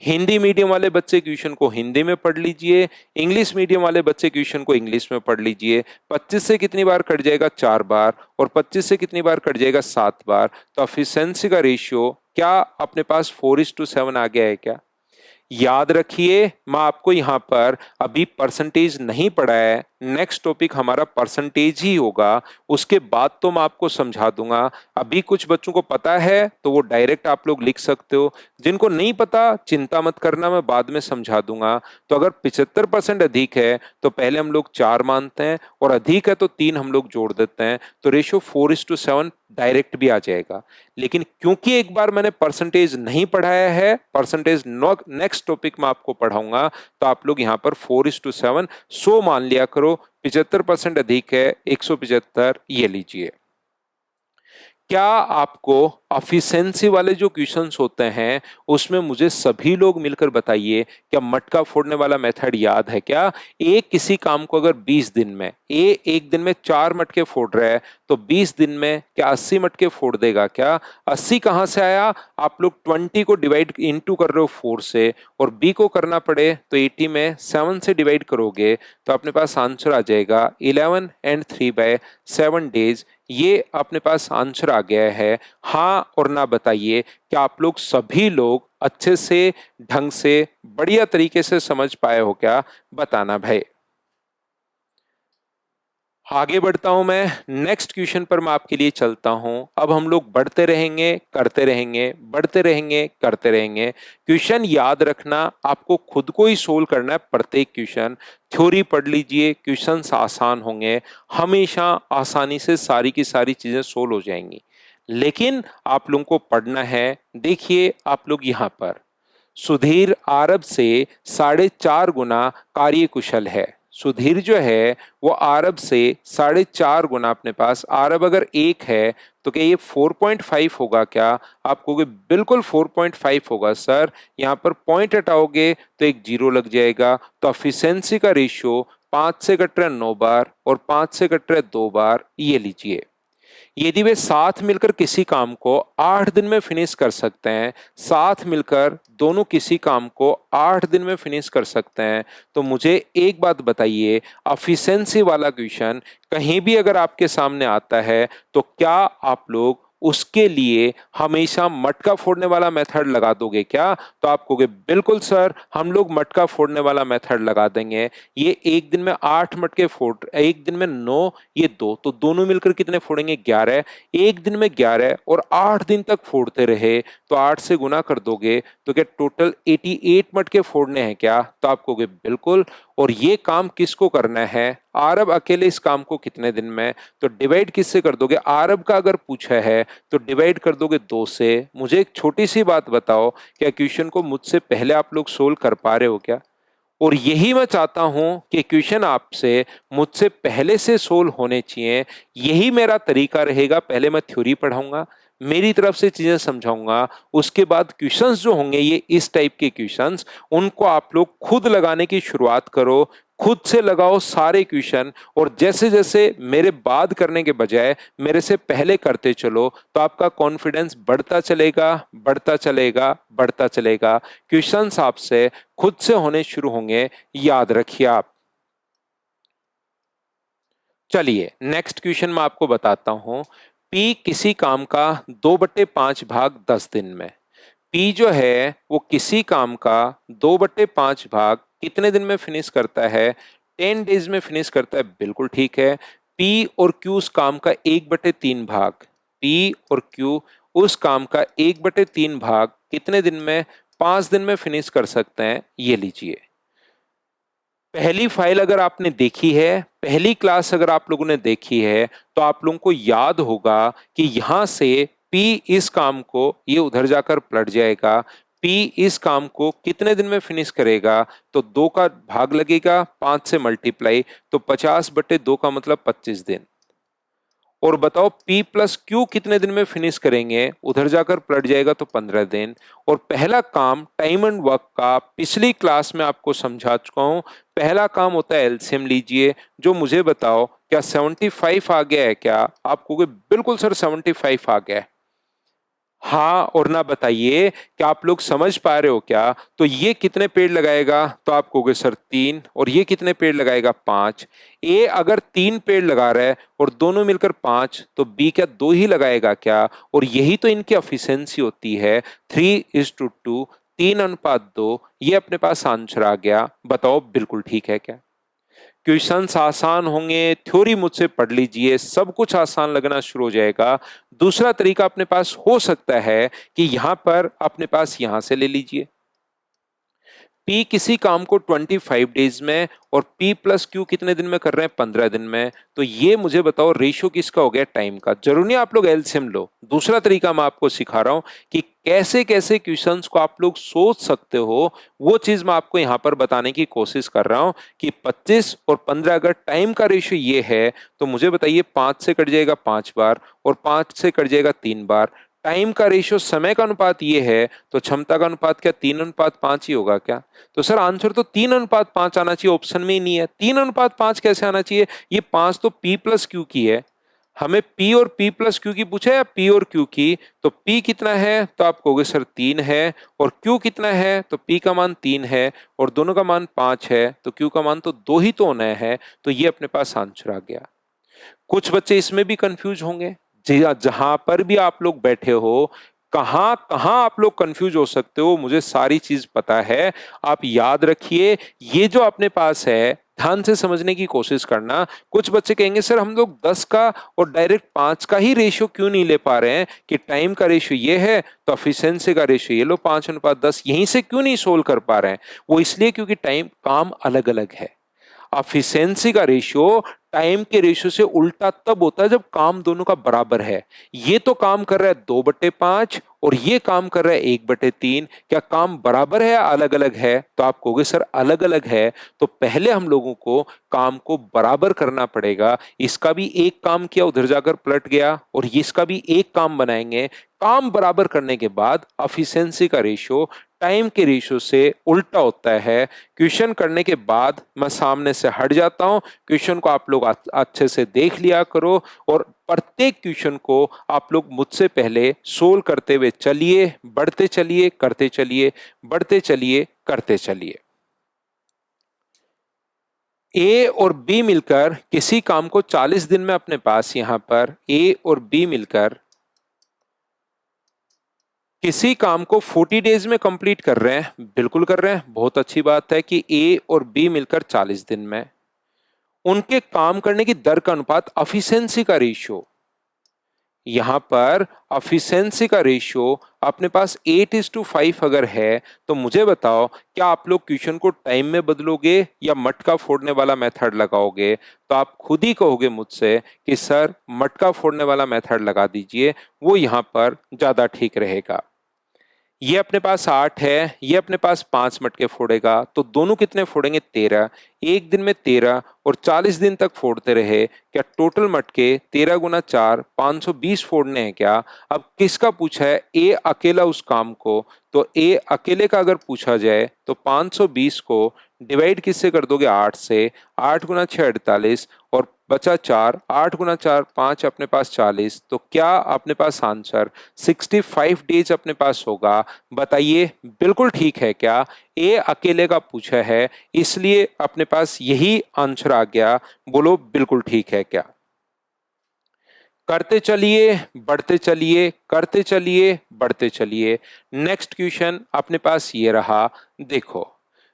हिंदी मीडियम वाले बच्चे क्वेश्चन को हिंदी में पढ़ लीजिए, इंग्लिश मीडियम वाले बच्चे क्वेश्चन को इंग्लिश में पढ़ लीजिए। 25 से कितनी बार कट जाएगा? 4 बार। और 25 से कितनी बार कट जाएगा? 7 बार। तो एफिशिएंसी का रेशियो क्या अपने पास 4:7 आ गया है क्या? याद रखिए, मैं आपको यहां पर अभी परसेंटेज नहीं पढ़ाया, नेक्स्ट टॉपिक हमारा परसेंटेज ही होगा, उसके बाद तो मैं आपको समझा दूंगा। अभी कुछ बच्चों को पता है तो वो डायरेक्ट आप लोग लिख सकते हो, जिनको नहीं पता चिंता मत करना, मैं बाद में समझा दूंगा। तो अगर 75% अधिक है तो पहले हम लोग 4 मानते हैं और अधिक है तो 3 हम लोग जोड़ देते हैं, तो रेशियो 4:7 डायरेक्ट भी आ जाएगा। लेकिन क्योंकि एक बार मैंने परसेंटेज नहीं पढ़ाया है, परसेंटेज नेक्स्ट टॉपिक में आपको पढ़ाऊंगा, तो आप लोग यहां पर 4:7 100 मान लिया करो। 75% अधिक है 175, ये लीजिए। क्या आपको एफिशिएंसी वाले जो क्वेश्चंस होते हैं उसमें मुझे सभी लोग मिलकर बताइए, क्या मटका फोड़ने वाला मेथड याद है क्या? एक किसी काम को अगर 20 दिन में एक दिन में 4 मटके फोड़ रहा है तो 20 दिन में क्या 80 मटके फोड़ देगा क्या? 80 कहां से आया? आप लोग 20 को डिवाइड इनटू कर रहे हो 4 से, और बी को करना पड़े तो 80 में 7 से डिवाइड करोगे तो अपने पास आंसर आ जाएगा 11 एंड 3/7 डेज। ये अपने पास आंसर आ गया है। हाँ और ना बताइए, क्या आप लोग सभी लोग अच्छे से, ढंग से, बढ़िया तरीके से समझ पाए हो क्या? बताना भाई। आगे बढ़ता हूं मैं, नेक्स्ट क्वेश्चन पर मैं आपके लिए चलता हूं। अब हम लोग बढ़ते रहेंगे, करते रहेंगे, बढ़ते रहेंगे, करते रहेंगे। क्वेश्चन याद रखना, आपको खुद को ही सोल्व करना है प्रत्येक क्वेश्चन। थ्योरी पढ़ लीजिए, क्वेश्चंस आसान होंगे, हमेशा आसानी से सारी की सारी चीजें सोल्व हो जाएंगी। लेकिन आप लोगों को पढ़ना है। देखिए आप लोग यहां पर, सुधीर आरब से 4.5 गुना कार्यकुशल है। सुधीर जो है वो आरब से 4.5 गुना, अपने पास आरब अगर 1 है तो क्या ये 4.5 होगा क्या? आप कहोगे बिल्कुल 4.5 होगा सर। यहाँ पर पॉइंट हटाओगे तो एक जीरो लग जाएगा। तो एफिशिएंसी का रेशियो 5 से कट रहा है 9 बार और 5 से कट रहा है 2 बार। ये लीजिए, यदि वे साथ मिलकर किसी काम को 8 दिन में फिनिश कर सकते हैं, साथ मिलकर दोनों किसी काम को 8 दिन में फिनिश कर सकते हैं, तो मुझे एक बात बताइए, एफिशिएंसी वाला क्वेश्चन कहीं भी अगर आपके सामने आता है तो क्या आप लोग उसके लिए हमेशा मटका फोड़ने वाला मेथड लगा दोगे क्या? तो आप कहोगे बिल्कुल सर, हम लोग मटका फोड़ने वाला मेथड लगा देंगे। ये एक दिन में 8 मटके फोड़, एक दिन में 9, ये 2, तो दोनों मिलकर कितने फोड़ेंगे? 11। एक दिन में 11 और 8 दिन तक फोड़ते रहे तो 8 से गुना कर दोगे तो क्या टोटल 88 मटके फोड़ने हैं क्या? तो आप कहोगे बिल्कुल। और ये काम किसको करना है? आरब अकेले इस काम को कितने दिन में? तो डिवाइड किससे कर दोगे? आरब का अगर पूछा है तो डिवाइड कर दोगे 2 से। मुझे एक छोटी सी बात बताओ, क्या क्वेश्चन को मुझसे पहले आप लोग सोल्व कर पा रहे हो क्या? और यही मैं चाहता हूं कि क्वेश्चन आपसे मुझसे पहले से सोल्व होने चाहिए। यही मेरा तरीका रहेगा। पहले मैं थ्योरी पढ़ाऊंगा, मेरी तरफ से चीजें समझाऊंगा, उसके बाद क्वेश्चंस जो होंगे ये इस टाइप के क्वेश्चंस, उनको आप लोग खुद लगाने की शुरुआत करो। खुद से लगाओ सारे क्वेश्चन, और जैसे जैसे मेरे बाद करने के बजाय मेरे से पहले करते चलो तो आपका कॉन्फिडेंस बढ़ता चलेगा, बढ़ता चलेगा, बढ़ता चलेगा। क्वेश्चंस आपसे खुद से होने शुरू होंगे, याद रखिए आप। चलिए नेक्स्ट क्वेश्चन मैं आपको बताता हूं। पी किसी काम का 2/5 भाग 10 दिन में। पी जो है वो किसी काम का 2/5 भाग कितने दिन में फिनिश करता है? 10 डेज में फिनिश करता है। बिल्कुल ठीक है। पी और क्यू उस काम का 1/3 भाग, पी और क्यू उस काम का 1/3 भाग कितने दिन में? 5 दिन में फिनिश कर सकते हैं। ये लीजिए, पहली फाइल अगर आपने देखी है, पहली क्लास अगर आप लोगों ने देखी है, तो आप लोगों को याद होगा कि यहां से P इस काम को, ये उधर जाकर पलट जाएगा। P इस काम को कितने दिन में फिनिश करेगा? तो 2 का भाग लगेगा, 5 से मल्टीप्लाई, तो 50/2 का मतलब 25 दिन। और बताओ P प्लस Q कितने दिन में फिनिश करेंगे? उधर जाकर पलट जाएगा तो 15 दिन। और पहला काम टाइम एंड वर्क का पिछली क्लास में आपको समझा चुका हूं। पहला काम होता है एलसीएम लीजिए। जो मुझे बताओ, क्या 75 आ गया है क्या? आप कहोगे बिल्कुल सर 75 आ गया है। हाँ और ना बताइए, क्या आप लोग समझ पा रहे हो क्या? तो ये कितने पेड़ लगाएगा? तो आप कहोगे सर 3। और ये कितने पेड़ लगाएगा? 5। ए अगर 3 पेड़ लगा रहा है और दोनों मिलकर 5, तो बी क्या 2 ही लगाएगा क्या? और यही तो इनकी एफिशिएंसी होती है, 3:2, 3:2। ये अपने पास आंसर आ गया। बताओ बिल्कुल ठीक है क्या? क्वेश्चंस आसान होंगे, थ्योरी मुझसे पढ़ लीजिए, सब कुछ आसान लगना शुरू हो जाएगा। दूसरा तरीका अपने पास हो सकता है कि यहां पर अपने पास यहां से ले लीजिए। P किसी काम को 25 डेज में और P प्लस Q कितने दिन में कर रहे हैं, 15 दिन में। तो ये मुझे बताओ रेशियो किसका हो गया, टाइम का। जरूरी नहीं आप लोग एलसीएम लो, दूसरा तरीका मैं आपको सिखा रहा हूं कि कैसे कैसे क्वेश्चंस को आप लोग सोच सकते हो, वो चीज मैं आपको यहां पर बताने की कोशिश कर रहा हूं कि 25 और 15 अगर टाइम का रेशियो ये है तो मुझे बताइए 5 से कट जाएगा 5 बार और 5 से कट जाएगा 3 बार। टाइम का रेशियो समय का अनुपात ये है तो क्षमता का अनुपात क्या 3:5 ही होगा क्या? तो सर आंसर तो 3:5 आना चाहिए, ऑप्शन में ही नहीं है। 3:5 कैसे आना चाहिए? ये 5 तो P प्लस Q की है, हमें P और P प्लस Q की पूछा है, P और Q की। तो P कितना है तो आप कहोगे सर 3 है, और Q कितना है तो P का मान 3 है और दोनों का मान 5 है, तो Q का मान तो 2 ही तो होना है। तो ये अपने पास आंसर आ गया। कुछ बच्चे इसमें भी कंफ्यूज होंगे, जहां पर भी आप लोग बैठे हो, कहां कहां आप लोग कंफ्यूज हो सकते हो, मुझे सारी चीज पता है। आप याद रखिए, ये जो अपने पास है ध्यान से समझने की कोशिश करना। कुछ बच्चे कहेंगे सर हम लोग 10 का और डायरेक्ट 5 का ही रेशियो क्यों नहीं ले पा रहे हैं, कि टाइम का रेशियो ये है तो एफिशिएंसी का रेशियो ये लो 5:10, यहीं से क्यों नहीं सोल्व कर पा रहे हैं? वो इसलिए क्योंकि टाइम काम अलग अलग है। एफिशिएंसी का रेशियो टाइम के रेशियो से उल्टा तब होता है जब काम दोनों का बराबर है। ये तो काम कर रहा है 2/5 और ये काम कर रहा है 1/3। क्या काम बराबर है या अलग अलग है? तो आप कहोगे सर अलग अलग है, तो पहले हम लोगों को काम को बराबर करना पड़ेगा। इसका भी एक काम किया, उधर जाकर पलट गया, और इसका भी एक काम बनाएंगे। काम बराबर करने के बाद एफिशिएंसी का रेशियो टाइम के रेशियो से उल्टा होता है। क्वेश्चन करने के बाद मैं सामने से हट जाता हूं, क्वेश्चन को आप लोग अच्छे से देख लिया करो, और प्रत्येक क्वेश्चन को आप लोग मुझसे पहले सोल्व करते हुए चलिए, बढ़ते चलिए, करते चलिए, बढ़ते चलिए, करते चलिए। ए और बी मिलकर किसी काम को 40 दिन में अपने पास, यहां पर ए और बी मिलकर किसी काम को 40 डेज में कंप्लीट कर रहे हैं, बिल्कुल कर रहे हैं, बहुत अच्छी बात है कि ए और बी मिलकर 40 दिन में। उनके काम करने की दर का अनुपात, एफिशिएंसी का रेशियो, यहां पर एफिशिएंसी का रेशियो अपने पास 8:5 अगर है तो मुझे बताओ क्या आप लोग क्वेश्चन को टाइम में बदलोगे या मटका फोड़ने वाला मेथड लगाओगे? तो आप खुद ही कहोगे मुझसे कि सर मटका फोड़ने वाला मेथड लगा दीजिए, वो यहां पर ज्यादा ठीक रहेगा। ये अपने पास 8 है, ये अपने पास 5 मटके फोड़ेगा, तो दोनों कितने फोड़ेंगे? 13। एक दिन में 13 और 40 दिन तक फोड़ते रहे, क्या टोटल मटके 13 × 4 520 फोड़ने हैं क्या? अब किसका पूछा है? ए अकेला उस काम को, तो ए अकेले का अगर पूछा जाए तो 520 को डिवाइड किससे कर दोगे? 8 से। 8 × 6 48 और बचा 4, 8 × 4 5 अपने पास 40। तो क्या अपने पास आंसर 65 डेज अपने पास होगा? बताइए बिल्कुल ठीक है क्या? ए अकेले का पूछा है इसलिए अपने पास यही आंसर आ गया। बोलो बिल्कुल ठीक है क्या? करते चलिए, बढ़ते चलिए, करते चलिए, बढ़ते चलिए। नेक्स्ट क्वेश्चन अपने पास ये रहा, देखो।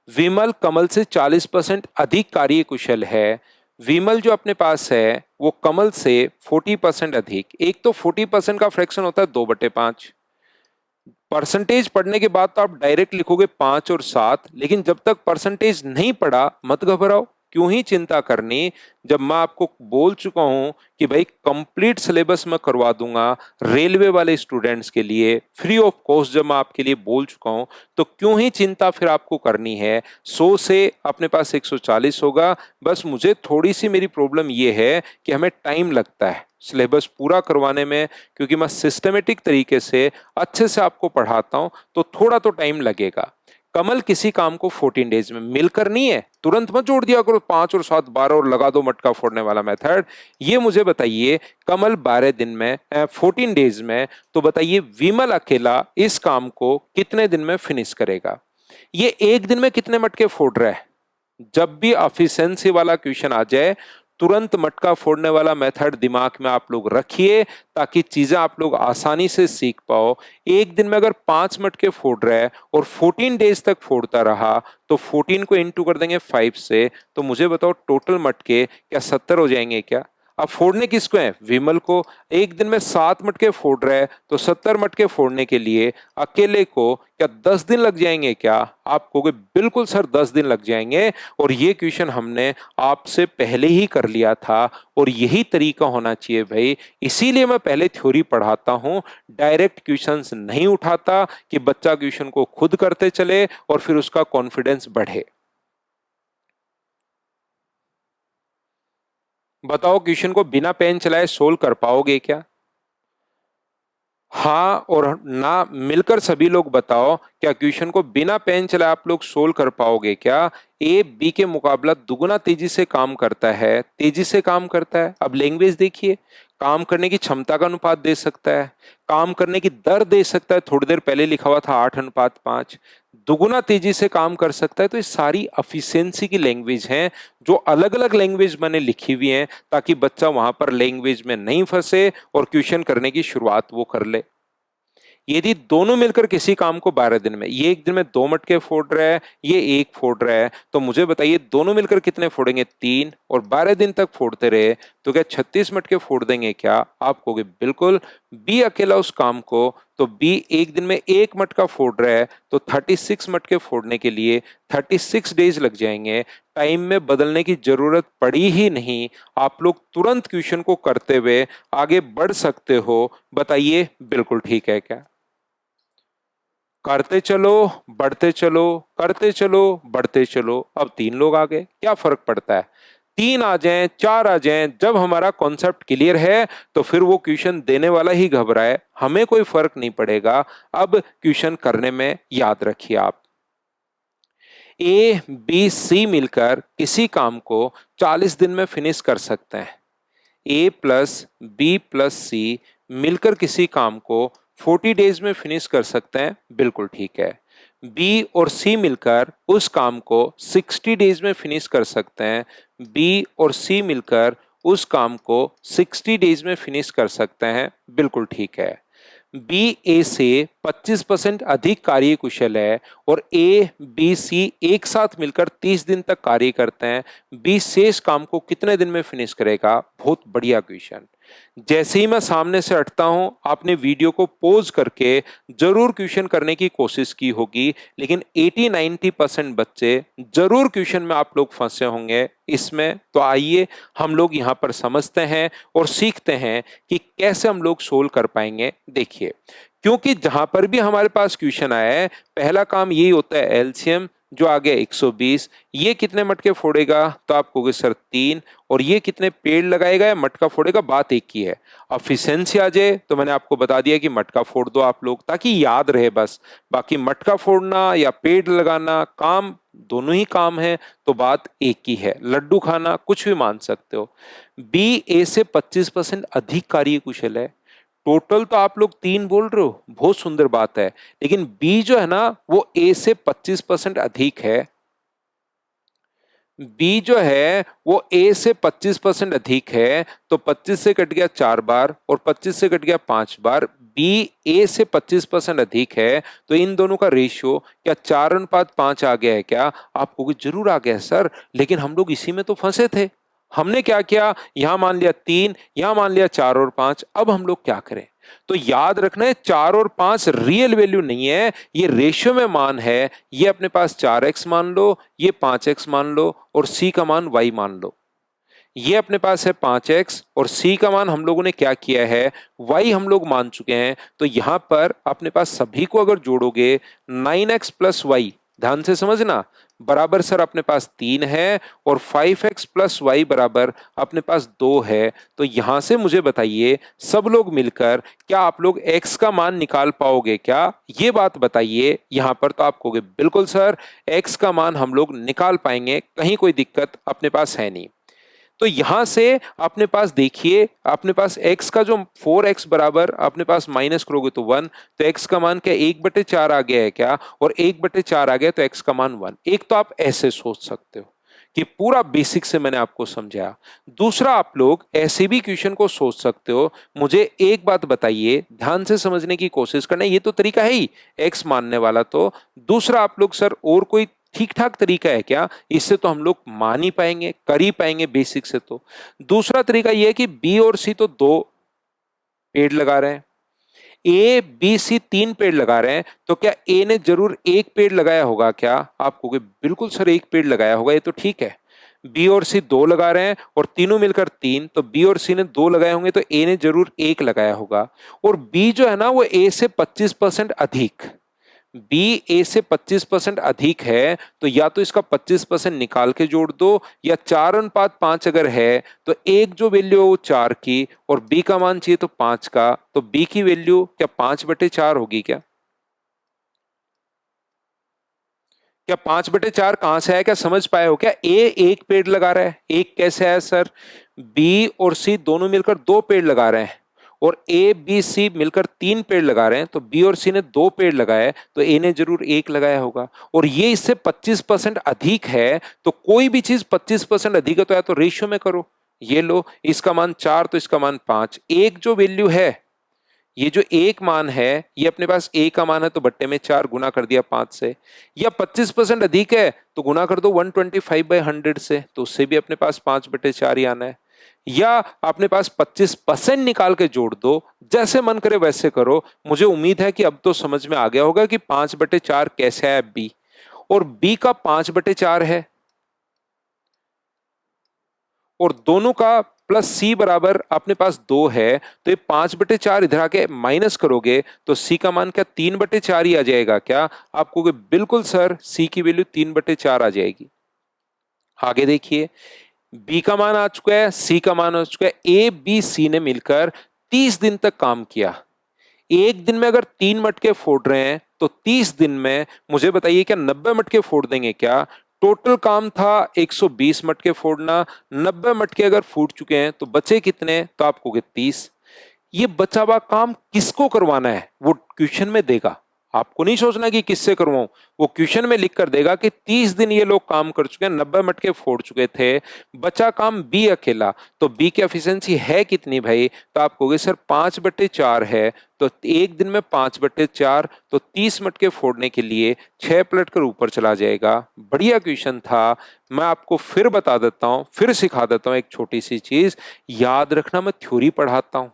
विमल कमल से 40% अधिक कार्यकुशल है। विमल जो अपने पास है वो कमल से 40% अधिक, एक तो 40% का फ्रैक्शन होता है 2/5। परसेंटेज पढ़ने के बाद तो आप डायरेक्ट लिखोगे 5 और 7, लेकिन जब तक परसेंटेज नहीं पढ़ा मत घबराओ, क्यों ही चिंता करनी, जब मैं आपको बोल चुका हूं कि भाई कंप्लीट सिलेबस मैं करवा दूंगा रेलवे वाले स्टूडेंट्स के लिए फ्री ऑफ कॉस्ट। जब मैं आपके लिए बोल चुका हूं तो क्यों ही चिंता फिर आपको करनी है। 100 से अपने पास 140 होगा। बस मुझे थोड़ी सी मेरी प्रॉब्लम ये है कि हमें टाइम लगता है सिलेबस पूरा करवाने में, क्योंकि मैं सिस्टमेटिक तरीके से अच्छे से आपको पढ़ाता हूं, तो थोड़ा तो टाइम लगेगा। कमल किसी काम को 14 डेज में, मिलकर नहीं है, तुरंत मत जोड़ दिया करो 5 और 7 12 और लगा दो मटका फोड़ने वाला मेथड। ये मुझे बताइए कमल 12 दिन में 14 डेज में, तो बताइए विमल अकेला इस काम को कितने दिन में फिनिश करेगा? ये एक दिन में कितने मटके फोड़ रहा है? जब भी एफिशिएंसी वाला क्वेश्चन आ जाए तुरंत मटका फोड़ने वाला मेथड दिमाग में आप लोग रखिए, ताकि चीजें आप लोग आसानी से सीख पाओ। एक दिन में अगर 5 मटके फोड़ रहा है और 14 डेज तक फोड़ता रहा, तो 14 को इंटू कर देंगे 5 से, तो मुझे बताओ टोटल मटके क्या 70 हो जाएंगे क्या? अब फोड़ने किसको है? विमल को। एक दिन में 7 मटके फोड़ रहा है तो 70 मटके फोड़ने के लिए अकेले को क्या 10 दिन लग जाएंगे क्या? आप कहोगे बिल्कुल सर 10 दिन लग जाएंगे, और ये क्वेश्चन हमने आपसे पहले ही कर लिया था और यही तरीका होना चाहिए भाई। इसीलिए मैं पहले थ्योरी पढ़ाता हूं, डायरेक्ट क्वेश्चंस नहीं उठाता कि बच्चा क्वेश्चन को खुद करते चले और फिर उसका कॉन्फिडेंस बढ़े। बताओ क्वेश्चन को बिना पेन चलाए सोल्व कर पाओगे क्या? हाँ और ना मिलकर सभी लोग बताओ, क्या क्वेश्चन को बिना पेन चलाए आप लोग सोल्व कर पाओगे क्या? ए बी के मुकाबला दुगुना तेजी से काम करता है, तेजी से काम करता है। अब लैंग्वेज देखिए, काम करने की क्षमता का अनुपात दे सकता है, काम करने की दर दे सकता है, थोड़ी देर पहले लिखा हुआ था 8:5, दुगुना तेजी से काम कर सकता है। तो ये सारी एफिशिएंसी की लैंग्वेज हैं जो अलग अलग लैंग्वेज मैंने लिखी हुई हैं, ताकि बच्चा वहां पर लैंग्वेज में नहीं फंसे और क्वेश्चन करने की शुरुआत वो कर ले। यदि दोनों मिलकर किसी काम को 12 दिन में, ये एक दिन में 2 मटके फोड़ रहा है, ये एक फोड़ रहा है, तो मुझे बताइए दोनों मिलकर कितने फोड़ेंगे? 3, और 12 दिन तक फोड़ते रहे तो क्या 36 मटके फोड़ देंगे क्या? आप कहोगे बिल्कुल। बी अकेला उस काम को, तो बी एक दिन में 1 मटका फोड़ रहा है तो 36 मटके फोड़ने के लिए 36 डेज लग जाएंगे। टाइम में बदलने की जरूरत पड़ी ही नहीं, आप लोग तुरंत क्वेश्चन को करते हुए आगे बढ़ सकते हो। बताइए बिल्कुल ठीक है क्या? करते चलो, बढ़ते चलो, करते चलो, बढ़ते चलो। अब 3 लोग आ गए, क्या फर्क पड़ता है? 3 आ जाएं, 4 आ जाएं, जब हमारा कॉन्सेप्ट क्लियर है तो फिर वो क्वेश्चन देने वाला ही घबराए, हमें कोई फर्क नहीं पड़ेगा। अब क्वेश्चन करने में याद रखिए आप, ए बी सी मिलकर किसी काम को 40 दिन में फिनिश कर सकते हैं। ए प्लस बी प्लस सी मिलकर किसी काम को 40 डेज में फिनिश कर सकते हैं। बिल्कुल ठीक है। बी और सी मिलकर उस काम को 60 डेज में फिनिश कर सकते हैं। बी और सी मिलकर उस काम को 60 डेज में फिनिश कर सकते हैं। बिल्कुल ठीक है। बी ए से 25% अधिक कार्यकुशल है और ए बी सी एक साथ मिलकर 30 दिन तक कार्य करते हैं। बी शेष काम को कितने दिन में फिनिश करेगा? बहुत बढ़िया क्वेश्चन। जैसे ही मैं सामने से हटता हूं, आपने वीडियो को पॉज करके जरूर क्वेश्चन करने की कोशिश की होगी, लेकिन 80-90% बच्चे जरूर क्वेश्चन में आप लोग फंसे होंगे इसमें। तो आइए हम लोग यहां पर समझते हैं और सीखते हैं कि कैसे हम लोग सोल्व कर पाएंगे। देखिए, क्योंकि जहां पर भी हमारे पास क्वेश्चन आया है, पहला काम यही होता है एलसीएम, जो आ गया 120। ये कितने मटके फोड़ेगा? तो आप कहोगे सर 3। और ये कितने पेड़ लगाएगा या मटका फोड़ेगा? बात एक ही है। एफिशिएंसी आ जाए तो मैंने आपको बता दिया कि मटका फोड़ दो आप लोग, ताकि याद रहे बस। बाकी मटका फोड़ना या पेड़ लगाना, काम दोनों ही काम है, तो बात एक ही है। लड्डू खाना, कुछ भी मान सकते हो। बी ए से 25% अधिक कार्यकुशल है। टोटल तो आप लोग 3 बोल रहे हो, बहुत सुंदर बात है, लेकिन बी जो है ना वो ए से 25% अधिक है। बी जो है वो ए से 25% अधिक है, तो 25 से कट गया 4 बार और 25 से कट गया 5 बार। बी ए से 25% अधिक है, तो इन दोनों का रेशियो क्या 4:5 आ गया है क्या? आप कहोगे जरूर आ गया है सर, लेकिन हम लोग इसी में तो फंसे थे। हमने क्या किया, यहां मान लिया 3, यहां मान लिया 4 और 5। अब हम लोग क्या करें? तो याद रखना है 4 और 5 रियल वैल्यू नहीं है, ये रेशियो में मान है। ये अपने पास 4x मान लो, ये 5x मान लो और c का मान y मान लो। ये अपने पास है 5x और c का मान हम लोगों ने क्या किया है, y हम लोग मान चुके हैं। तो यहां पर अपने पास सभी को अगर जोड़ोगे 9x प्लस y, ध्यान से समझना, बराबर सर अपने पास 3 है और 5x प्लस वाई बराबर अपने पास 2 है। तो यहां से मुझे बताइए सब लोग मिलकर क्या आप लोग x का मान निकाल पाओगे क्या? ये बात बताइए। यहां पर तो आप कहोगे बिल्कुल सर, x का मान हम लोग निकाल पाएंगे, कहीं कोई दिक्कत अपने पास है नहीं। तो यहां से अपने पास देखिए, अपने पास x का जो 4x बराबर अपने पास माइनस करोगे तो 1, तो x का मान क्या 1/4 आ गया है क्या? और 1/4 आ गया तो x का मान 1। एक तो आप ऐसे सोच सकते हो कि पूरा बेसिक से मैंने आपको समझाया। दूसरा, आप लोग ऐसे भी क्वेश्चन को सोच सकते हो। मुझे एक बात बताइए, ध्यान से समझने की कोशिश करना, ये तो तरीका है ही x मानने वाला। तो दूसरा आप लोग सर और कोई ठीक ठाक तरीका है क्या? इससे तो हम लोग मान ही पाएंगे, कर ही पाएंगे बेसिक से। तो दूसरा तरीका यह है कि बी और सी तो दो पेड़ लगा रहे हैं, ए बी सी तीन पेड़ लगा रहे हैं, तो क्या ए ने जरूर एक पेड़ लगाया होगा क्या? आप कहोगे बिल्कुल सर एक पेड़ लगाया होगा, ये तो ठीक है। बी और सी दो लगा रहे हैं और तीनों मिलकर तीन, तो बी और सी ने दो लगाए होंगे तो ए ने जरूर एक लगाया होगा। और बी जो है ना वो ए से 25% अधिक, बी ए से 25% अधिक है, तो या तो इसका 25% निकाल के जोड़ दो, या 4:5 अगर है तो एक जो वैल्यू है वो 4 की और बी का मान चाहिए तो 5 का, तो बी की वैल्यू क्या 5/4 होगी क्या? क्या 5/4 कहां से आया, क्या समझ पाए हो क्या? ए एक पेड़ लगा रहा है, एक कैसे आया सर? बी और सी दोनों मिलकर दो पेड़ लगा रहे हैं और ए बी सी मिलकर तीन पेड़ लगा रहे हैं, तो बी और सी ने दो पेड़ लगाए तो ए ने जरूर एक लगाया होगा। और ये इससे 25% अधिक है, तो कोई भी चीज 25% अधिक है तो या तो रेशियो में करो, ये लो इसका मान 4 तो इसका मान 5, एक जो वैल्यू है ये जो एक मान है ये अपने पास ए का मान है तो बट्टे में 4 गुना कर दिया 5 से, या 25% अधिक है तो गुना कर दो 125/100 से, तो उससे भी अपने पास 5/4 ही आना है। या अपने पास 25% निकाल के जोड़ दो, जैसे मन करे वैसे करो। मुझे उम्मीद है कि अब तो समझ में आ गया होगा कि 5/4 कैसे है बी, और बी का 5/4 है और दोनों का प्लस सी बराबर अपने पास 2 है, तो ये 5/4 इधर आके माइनस करोगे तो सी का मान क्या 3/4 ही आ जाएगा क्या? आप कहोगे बिल्कुल सर सी की वैल्यू 3/4 आ जाएगी। आगे देखिए, बी का मान आ चुका है, सी का मान आ चुका है, ए बी सी ने मिलकर 30 दिन तक काम किया। एक दिन में अगर 3 मटके फोड़ रहे हैं तो 30 दिन में मुझे बताइए क्या 90 मटके फोड़ देंगे क्या? टोटल काम था 120 मटके फोड़ना, 90 मटके अगर फूट चुके हैं तो बचे कितने? तो आप कहोगे 30। ये बचा हुआ काम किसको करवाना है वो क्वेश्चन में देगा, आपको नहीं सोचना कि किससे करवाऊं, वो क्वेश्चन में लिख कर देगा कि 30 दिन ये लोग काम कर चुके हैं, 90 मटके फोड़ चुके थे, बचा काम बी अकेला, तो बी की एफिशिएंसी है कितनी भाई? तो आप कहोगे सर 5/4 है, तो एक दिन में 5/4, तो 30 मटके फोड़ने के लिए 6 पलट कर ऊपर चला जाएगा। बढ़िया क्वेश्चन था। मैं आपको फिर बता देता हूं, फिर सिखा देता हूं एक छोटी सी चीज, याद रखना मैं थ्योरी पढ़ाता हूं,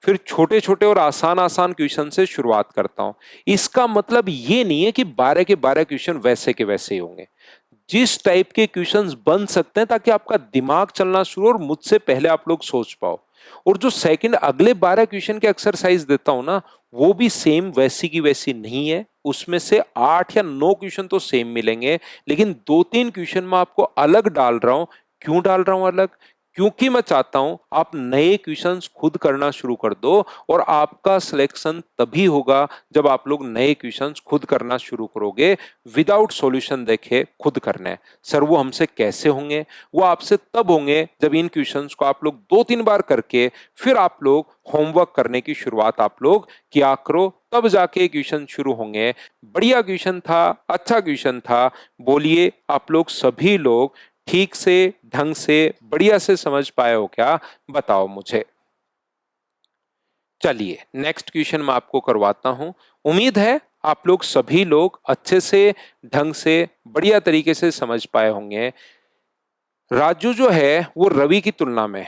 फिर छोटे छोटे और आसान आसान क्वेश्चन से शुरुआत करता हूं। इसका मतलब ये नहीं है कि 12 के 12 क्वेश्चन वैसे के वैसे ही होंगे, जिस टाइप के क्वेश्चंस बन सकते हैं ताकि आपका दिमाग चलना शुरू और मुझसे पहले आप लोग सोच पाओ। और जो सेकंड अगले 12 क्वेश्चन के एक्सरसाइज देता हूं ना, वो भी सेम वैसी की वैसी नहीं है, उसमें से 8 या 9 क्वेश्चन तो सेम मिलेंगे, लेकिन 2-3 क्वेश्चन मैं आपको अलग डाल रहा हूं। क्यों डाल रहा हूं अलग? क्योंकि मैं चाहता हूं आप नए क्वेश्चंस खुद करना शुरू कर दो, और आपका सिलेक्शन तभी होगा जब आप लोग नए क्वेश्चंस खुद करना शुरू करोगे, विदाउट सॉल्यूशन देखे खुद करने। सर वो हमसे कैसे होंगे? वो आपसे तब होंगे जब इन क्वेश्चंस को आप लोग 2-3 बार करके फिर आप लोग होमवर्क करने की शुरुआत आप लोग किया करो, तब जाके क्वेश्चन शुरू होंगे। बढ़िया क्वेश्चन था, अच्छा क्वेश्चन था। बोलिए आप लोग सभी लोग ठीक से, ढंग से, बढ़िया से समझ पाए हो क्या? बताओ मुझे। चलिए नेक्स्ट क्वेश्चन मैं आपको करवाता हूं। उम्मीद है आप लोग सभी लोग अच्छे से, ढंग से, बढ़िया तरीके से समझ पाए होंगे। राजू जो है वो रवि की तुलना में,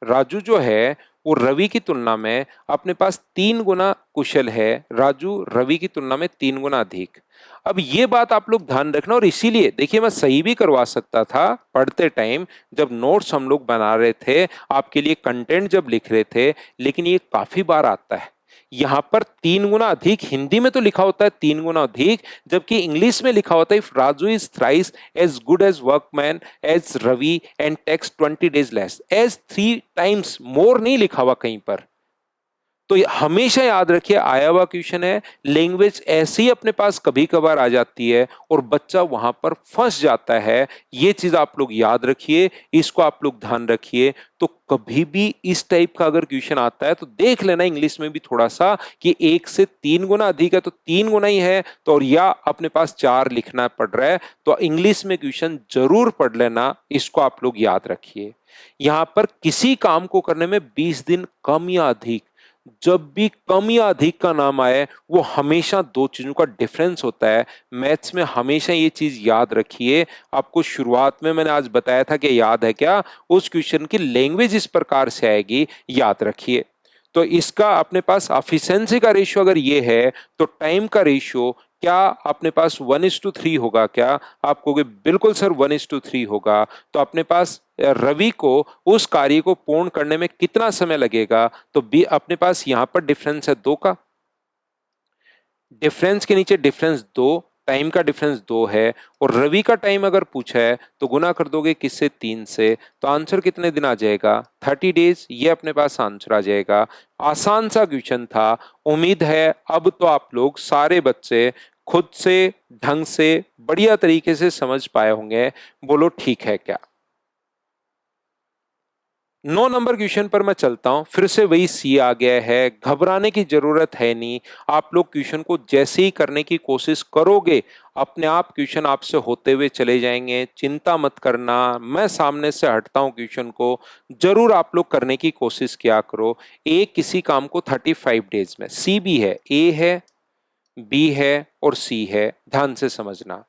राजू जो है वो रवि की तुलना में अपने पास 3 गुना कुशल है। राजू रवि की तुलना में 3 गुना अधिक। अब ये बात आप लोग ध्यान रखना, और इसीलिए देखिए मैं सही भी करवा सकता था पढ़ते टाइम, जब नोट्स हम लोग बना रहे थे, आपके लिए कंटेंट जब लिख रहे थे, लेकिन ये काफी बार आता है। यहां पर 3 गुना अधिक हिंदी में तो लिखा होता है 3 गुना अधिक, जबकि इंग्लिश में लिखा होता है if Raju is thrice as good as workman as Ravi and takes 20 days less, as 3 times more नहीं लिखा हुआ कहीं पर। तो हमेशा याद रखिए आया हुआ क्वेश्चन है, लैंग्वेज ऐसे ही अपने पास कभी कभार आ जाती है और बच्चा वहां पर फंस जाता है। ये चीज आप लोग याद रखिए, इसको आप लोग ध्यान रखिए। तो कभी भी इस टाइप का अगर क्वेश्चन आता है तो देख लेना इंग्लिश में भी थोड़ा सा कि 1 से 3 गुना अधिक है तो 3 गुना ही है, तो और या अपने पास 4 लिखना पड़ रहा है तो इंग्लिश में क्वेश्चन जरूर पढ़ लेना, इसको आप लोग याद रखिए। यहां पर किसी काम को करने में 20 दिन कम या अधिक, जब भी कम या अधिक का नाम आए वो हमेशा दो चीजों का डिफरेंस होता है। मैथ्स में हमेशा ये चीज याद रखिए। आपको शुरुआत में मैंने आज बताया था कि याद है क्या, उस क्वेश्चन की लैंग्वेज इस प्रकार से आएगी, याद रखिए। तो इसका अपने पास एफिशिएंसी का रेशियो अगर ये है तो टाइम का रेशियो क्या अपने पास 1:3 होगा क्या? आप कहोगे बिल्कुल सर 1:3 होगा। तो अपने पास रवि को उस कार्य को पूर्ण करने में कितना समय लगेगा? तो बी अपने पास यहां पर डिफरेंस है 2 का, डिफरेंस के नीचे डिफरेंस 2, टाइम का डिफरेंस 2 है, और रवि का टाइम अगर पूछा है तो गुना कर दोगे किससे? 3 से। तो आंसर कितने दिन आ जाएगा? 30 डेज। ये अपने पास आंसर आ जाएगा। आसान सा क्वेश्चन था। उम्मीद है अब तो आप लोग सारे बच्चे खुद से ढंग से बढ़िया तरीके से समझ पाए होंगे। बोलो ठीक है क्या? 9 नंबर क्वेश्चन पर मैं चलता हूं। फिर से वही सी आ गया है, घबराने की जरूरत है नहीं। आप लोग क्वेश्चन को जैसे ही करने की कोशिश करोगे अपने आप क्वेश्चन आपसे होते हुए चले जाएंगे। चिंता मत करना, मैं सामने से हटता हूं क्वेश्चन को। जरूर आप लोग करने की कोशिश किया करो। ए किसी काम को 35 डेज में, सी भी है, ए है, बी है और सी है। ध्यान से समझना।